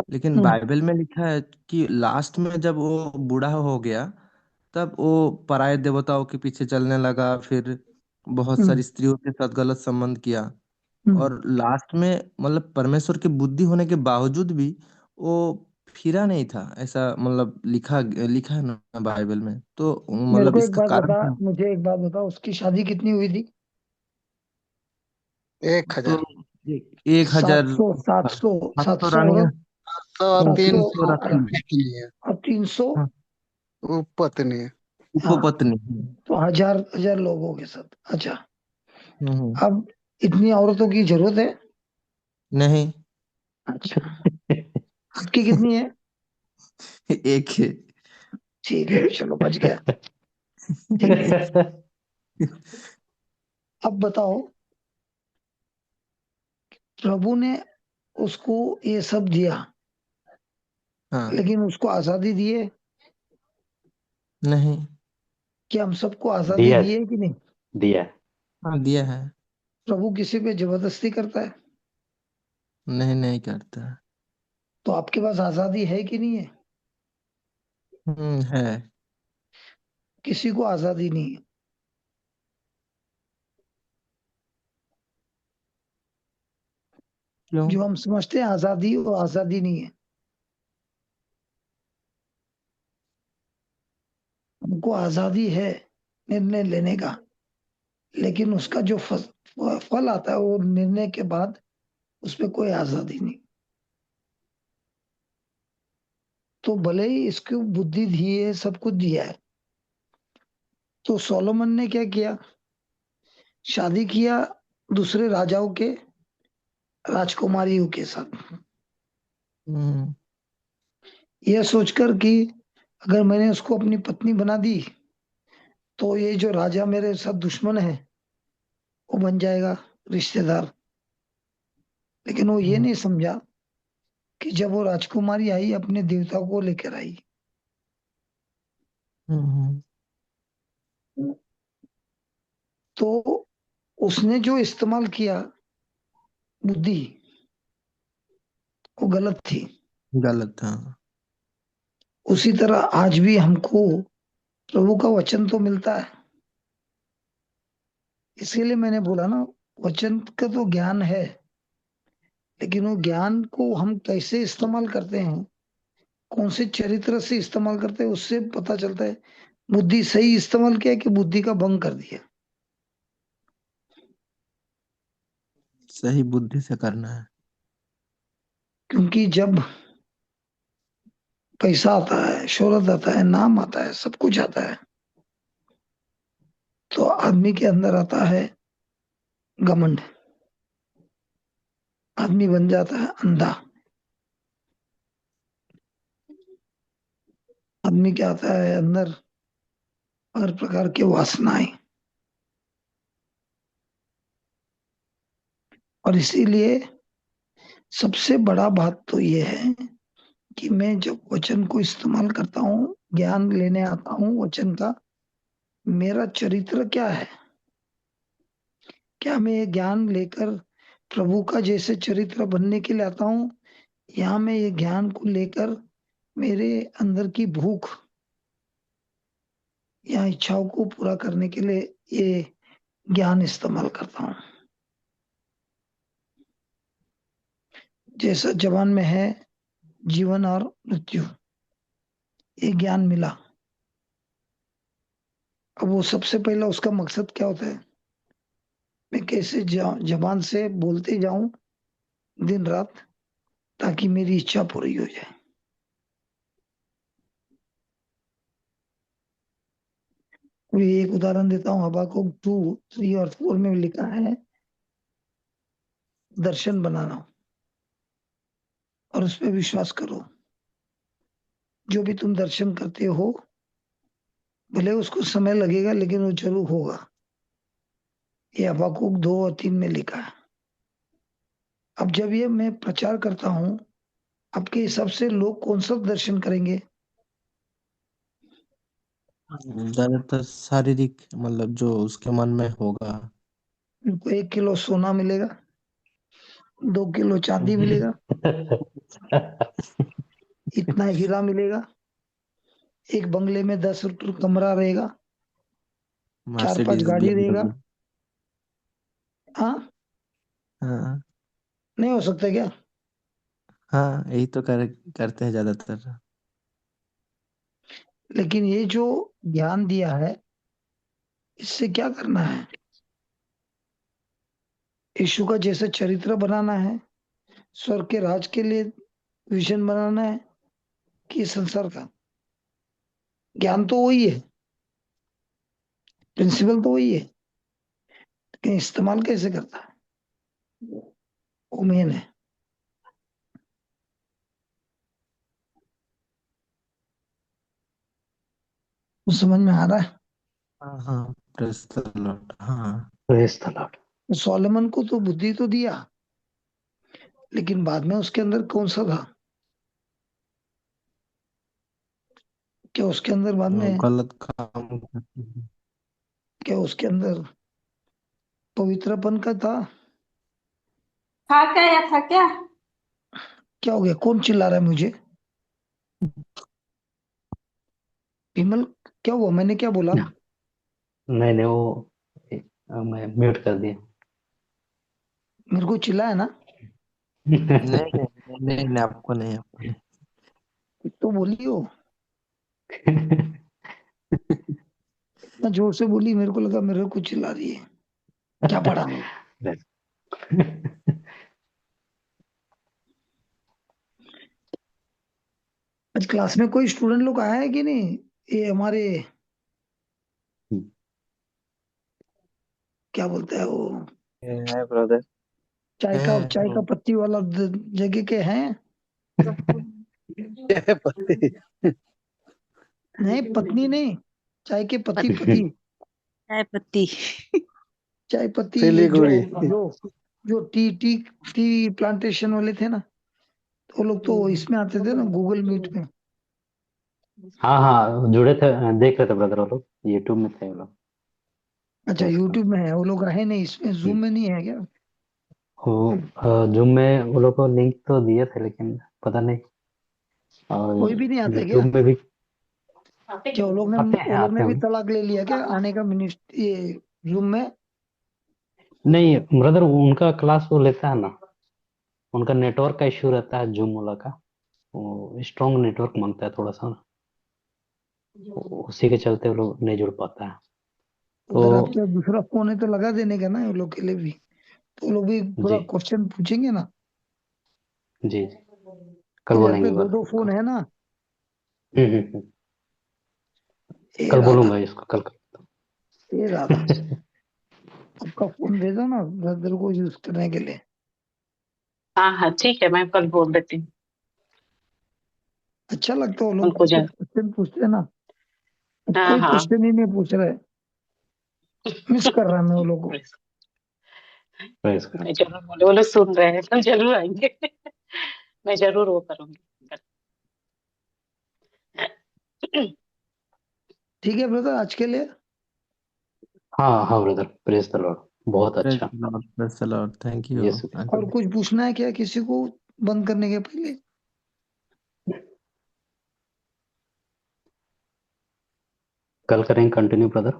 लेकिन हम्म। बाइबल में लिखा है कि लास्ट में जब वो बूढ़ा हो गया, तब वो पराये देवताओं के पीछे चलने लगा, फिर बहुत हम्म। सारी स्त्रियों के साथ गलत संबंध किया। हम्म। और लास्ट में मतलब परमेश्वर की बुद्धि होने के बावजूद भी वो फिरा नहीं था, ऐसा मतलब लिखा लिखा है ना बाइबल में, तो मेरे मतलब को एक इसका बात कारण बता, था। मुझे एक बात बता, उसकी शादी कितनी हुई थी? 1000। तो 1,000 700 700 सात सौ 700 रानियां, औरत, तो सात तीन 300 सौ रत्न। पत्नी है। और 300। हाँ, वो पत्नी है। हाँ, उपपत्नी। तो हजार हजार लोगों के साथ। अच्छा, हम्म। अब इतनी औरतों की जरूरत है? नहीं। अच्छा, आपकी कितनी है? एक है। ठीक है, चलो बच गया। ठीक है, अब बताओ, प्रभु ने उसको ये सब दिया, हाँ। लेकिन उसको आजादी दी है? नहीं। क्या हम सबको आजादी दिया दी है कि नहीं? दिया। हाँ, दिया है। प्रभु किसी पे जबरदस्ती करता है? नहीं, नहीं करता। तो आपके पास आजादी है कि नहीं है? है। किसी को आजादी नहीं है। क्यों? जो हम समझते हैं आजादी, वो आजादी नहीं है। हमको आजादी है निर्णय लेने का, लेकिन उसका जो फल आता है वो निर्णय के बाद, उस पर कोई आजादी नहीं। तो भले ही इसको बुद्धि दी है, सब कुछ दिया है, तो सोलोमन ने क्या किया? शादी किया दूसरे राजाओं के राजकुमारियों के साथ, हम्म। यह सोचकर कि अगर मैंने उसको अपनी पत्नी बना दी तो ये जो राजा मेरे साथ दुश्मन है वो बन जाएगा रिश्तेदार। लेकिन वो ये हम्म। नहीं समझा कि जब वो राजकुमारी आई, अपने देवता को लेकर आई, हम्म। तो उसने जो इस्तेमाल किया बुद्धि, वो गलत थी। गलत था। उसी तरह आज भी हमको प्रभु का वचन तो मिलता है, इसीलिए मैंने बोला ना, वचन का तो ज्ञान है, लेकिन वो ज्ञान को हम कैसे इस्तेमाल करते हैं, कौन से चरित्र से इस्तेमाल करते हैं, उससे पता चलता है बुद्धि सही इस्तेमाल किया कि बुद्धि का भंग कर दिया। सही बुद्धि से करना है। क्योंकि जब पैसा आता है, शोहरत आता है, नाम आता है, सब कुछ आता है, तो आदमी के अंदर आता है घमंड। आदमी बन जाता है अंधा। आदमी क्या आता है अंदर? हर प्रकार की वासनाएं। और इसीलिए सबसे बड़ा बात तो ये है कि मैं जब वचन को इस्तेमाल करता हूँ, ज्ञान लेने आता हूँ वचन का, मेरा चरित्र क्या है? क्या मैं ये ज्ञान लेकर प्रभु का जैसे चरित्र बनने के लिए आता हूँ, या मैं ये ज्ञान को लेकर मेरे अंदर की भूख या इच्छाओं को पूरा करने के लिए ये ज्ञान इस्तेमाल करता हूँ? जैसा जवान में है जीवन और मृत्यु, ये ज्ञान मिला। अब वो सबसे पहला उसका मकसद क्या होता है? मैं कैसे जबान से बोलते जाऊं दिन रात, ताकि मेरी इच्छा पूरी हो जाए। कोई एक उदाहरण देता हूँ, हबाकुक 2, 3 और 4 में लिखा है दर्शन बनाना और उस पर विश्वास करो। जो भी तुम दर्शन करते हो, भले उसको समय लगेगा लेकिन वो जरूर होगा। ये हबाकुक 2 और 3 में लिखा है। अब जब ये मैं प्रचार करता हूँ, आपके हिसाब से लोग कौन सा दर्शन करेंगे? ज्यादातर शारीरिक, मतलब जो उसके मन में होगा। उनको 1 किलो सोना मिलेगा, 2 किलो चांदी मिलेगा, इतना हीरा मिलेगा, एक बंगले में 10 कमरा रहेगा, 4-5 मर्सिडीज गाड़ी रहेगा। BMW। हाँ, हाँ। नहीं हो सकता क्या? हाँ, यही तो करते हैं ज्यादातर। लेकिन ये जो ज्ञान दिया है, इससे क्या करना है? यीशु का जैसे चरित्र बनाना है, स्वर्ग के राज के लिए विजन बनाना है, कि संसार का? ज्ञान तो वही है, प्रिंसिपल तो वही है, लेकिन इस्तेमाल कैसे करता है, वो मेन है। वो समझ में आ रहा है? हाँ हाँ, प्रेस द लॉर्ड। हाँ। Praise the Lord. सोलोमन को तो बुद्धि तो दिया, लेकिन बाद में उसके अंदर कौन सा था? क्या उसके अंदर बाद वो में, गलत काम करते हैं। क्या उसके अंदर पवित्रपन का था? खा क्या या था क्या? क्या हो गया? कौन चिल्ला रहा है मुझे? विमल, क्या हुआ? मैंने क्या बोला? नहीं नहीं, वो मैं म्यूट कर दिया। मेरे को चिल्लाया ना? नहीं नहीं नहीं नहीं नहीं, आपको नहीं, आपको नहीं। कुछ तो बोली हो। इतना जोर से बोली, मेरे को लगा मेरे को चिल्ला रही है। क्या पढ़ा? आज क्लास में कोई स्टूडेंट लोग आया है कि नहीं? ये हमारे क्या बोलते हैं वो, है ब्रदर। चाय का है। पत्ती वाला जगह के हैं? क्या पति? नहीं, पत्नी नहीं, चाय के पति, पति, चाय पत्ती। चाय पत्ती। ये जो सिलीगुड़ी। जो जो टी प्लांटेशन वाले थे ना, तो वो लोग तो इसमें आते थे ना, गूगल मीट में। हाँ हाँ, जुड़े थे, देख रहे थे ब्रदर, वो लोग यूट्यूब में थे वो लोग। अच्छा, प्रेज यूट्यूब में है वो लोग, रहे नहीं इसमें, जूम गॉड। में नहीं है क्या? वो जूम में वो लोग को लिंक तो दिए थे, लेकिन पता नहीं। और कोई भी नहीं आता क्या? यूट्यूब में भी क्या वो लोग आते ने भी हैं। तलाक ले लिया क्या आने का मिनिस्ट ये जूम में? नहीं ब्रदर, उनका क्लास वो लेता है ना, उनका नेटवर्क का इश्यू रहता है जूम वाला का। वो स्ट्रॉन्ग नेटवर्क मांगता है थोड़ा सा ना, उसी के चलते वो लोग नहीं जुड़ पाता है। अगर तो आपके दूसरा फोन है तो लगा देने का ना, वो लोग के लिए भी, तो वो लोग भी थोड़ा जी क्वेश्चन पूछेंगे ना। जी जी, कल इधर पे बोलेंगे दो बात दो फोन कल। है ना। हम्म। ये कल रहा था, बोलूंगा इसको कल। ये रहा था। आपका फोन भेजा ना ब्रदर को यूज करने के लिए। हाँ हाँ ठीक है, मैं कल बोल देती हूँ अच्छा लगता है वो लोग उनको कुछ जा। क्वेश्चन पूछते हैं ना। अब हाँ कोई हाँ। क्वेश्चन ही नहीं पूछ रहा है, मिस कर रहा है मैं वो लोग को। Praise God. मैं जरूर बोले, वो लोग सुन रहे हैं, कल जरूर आएंगे। मैं जरूर वो करूंगी। ठीक है ब्रदर, आज के लिए हाँ हाँ ब्रदर, प्रेज द लॉर्ड, बहुत प्रेज अच्छा। The Lord, praise the Lord, thank you यीशु और अंकल। कुछ पूछना है क्या किसी को बंद करने के पहले? कल करेंगे कंटिन्यू ब्रदर।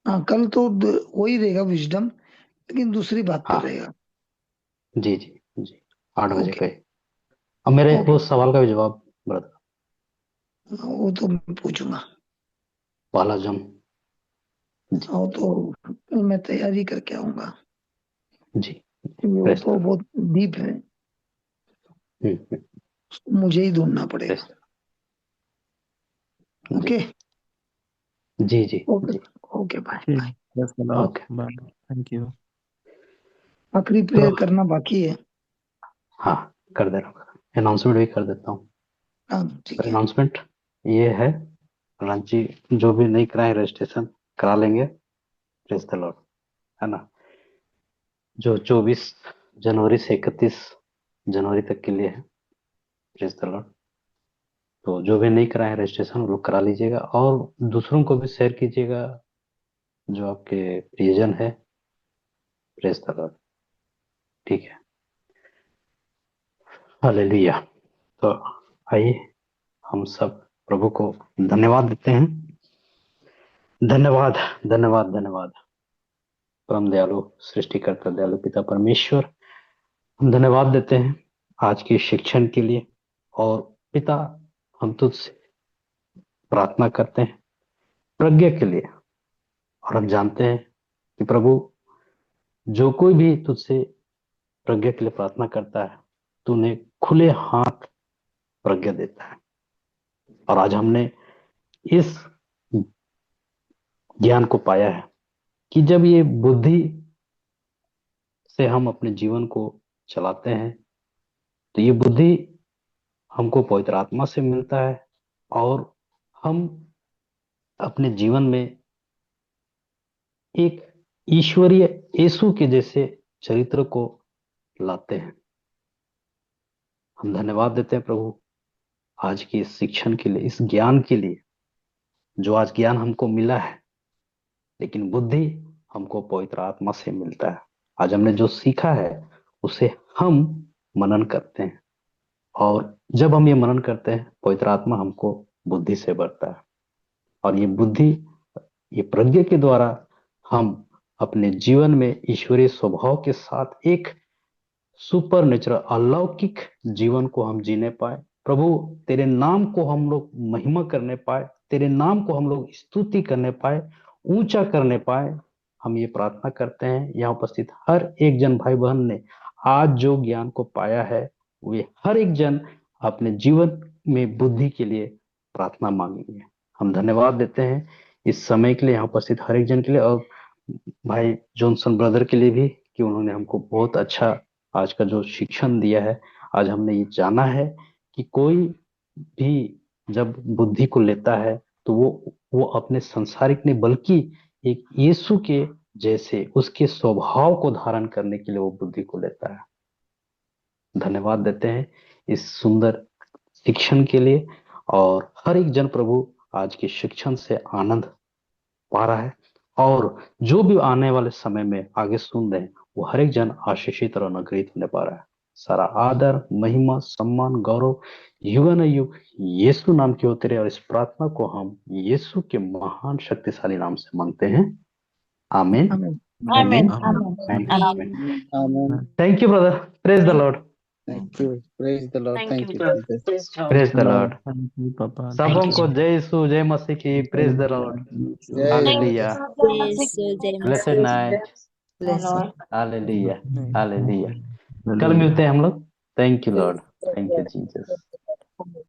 हाँ, कल तो वही रहेगा विजडम, लेकिन दूसरी बात पे हाँ रहेगा। जी जी जी, 8 बजे ओके का ही। अब मेरे ओके, वो सवाल का भी जवाब ब्रदर, वो तो मैं पूछूंगा। पहला जन जी वो तो कल मैं तैयारी करके आऊंगा, जी, क्योंकि वो प्रेज तो द बहुत डीप है, लॉर्ड। मुझे ही ढूंढना पड़ेगा। प्रेज द जी ओके जी जी ओके जी। ओके, बाय ठीक, bye. Praise the Lord, okay, bye, thank you. आखिरी तो प्रेयर करना बाकी है। हाँ, कर दे रहा हूँ, अनाउंसमेंट भी कर देता हूँ। हाँ ठीक है। अनाउंसमेंट ये है, रांची जो भी नहीं कराए रजिस्ट्रेशन करा लेंगे, प्रेज द लॉर्ड, है ना। जो 24 जनवरी से 31 जनवरी तक के लिए है, प्रेज द लॉर्ड। तो जो भी नहीं कराए रजिस्ट्रेशन वो लोग करा लीजिएगा, और दूसरों को भी शेयर कीजिएगा जो आपके प्रियजन है, प्रेज द लॉर्ड, ठीक है। हालेलुया। तो आइए हम सब प्रभु को धन्यवाद देते हैं। धन्यवाद धन्यवाद धन्यवाद परम दयालु सृष्टिकर्ता दयालु पिता परमेश्वर, हम धन्यवाद देते हैं आज के शिक्षण के लिए। और पिता, हम तुझसे प्रार्थना करते हैं प्रज्ञा के लिए, और हम जानते हैं कि प्रभु, जो कोई भी तुझसे प्रज्ञा के लिए प्रार्थना करता है, तू उन्हें खुले हाथ प्रज्ञा देता है। और आज हमने इस ज्ञान को पाया है कि जब ये बुद्धि से हम अपने जीवन को चलाते हैं, तो ये बुद्धि हमको पवित्र आत्मा से मिलता है, और हम अपने जीवन में एक ईश्वरीय यीशु के जैसे चरित्र को लाते हैं। हम धन्यवाद देते हैं प्रभु आज की इस शिक्षण के लिए, इस ज्ञान के लिए, जो आज ज्ञान हमको मिला है, लेकिन बुद्धि हमको पवित्र आत्मा से मिलता है। आज हमने जो सीखा है उसे हम मनन करते हैं, और जब हम ये मनन करते हैं, पवित्र आत्मा हमको बुद्धि से भरता है, और ये बुद्धि, ये प्रज्ञा के द्वारा हम अपने जीवन में ईश्वरीय स्वभाव के साथ एक सुपर नेचुरल अलौकिक जीवन को हम जीने पाए। प्रभु, तेरे नाम को हम लोग महिमा करने पाए, तेरे नाम को हम लोग स्तुति करने पाए, ऊंचा करने पाए, हम ये प्रार्थना करते हैं। यहाँ उपस्थित हर एक जन भाई बहन ने आज जो ज्ञान को पाया है, वे हर एक जन अपने जीवन में बुद्धि के लिए प्रार्थना मांगेंगे। हम धन्यवाद देते हैं इस समय के लिए, यहाँ उपस्थित हर एक जन के लिए, और भाई जॉनसन ब्रदर के लिए भी, कि उन्होंने हमको बहुत अच्छा आज का जो शिक्षण दिया है। आज हमने ये जाना है कि कोई भी जब बुद्धि को लेता है, तो वो अपने संसारिक नहीं, बल्कि एक यीशु के जैसे उसके स्वभाव को धारण करने के लिए वो बुद्धि को लेता है। धन्यवाद देते हैं इस सुंदर शिक्षण के लिए, और हर एक जन प्रभु आज के शिक्षण से आनंद पा रहा है, और जो भी आने वाले समय में आगे सुन रहे हैं, वो हर एक जन आशीषित और अनुग्रहित होने पा रहा है। सारा आदर, महिमा, सम्मान, गौरव युग युग यीशु नाम की होते रहे, और इस प्रार्थना को हम यीशु के महान शक्तिशाली नाम से मांगते हैं। आमीन आमीन आमेन आमीन आमेन आमीन आमेन। आमीन। Amen. Thank you brother, praise the Lord, Thank you. Praise the Lord. Thank Thank you you, brother, Jesus. Praise God, praise the Lord. Thank you पापा, सबों थैंक यू को जी। जय यीशु, जय मसीह की, प्रेज द लॉर्ड, जय thank Masih. Hallelujah, you blessed जय night, Lord. Hallelujah, hallelujah. कल hallelujah. मिलते हैं हम लोग। Thank you Lord, thank you Jesus.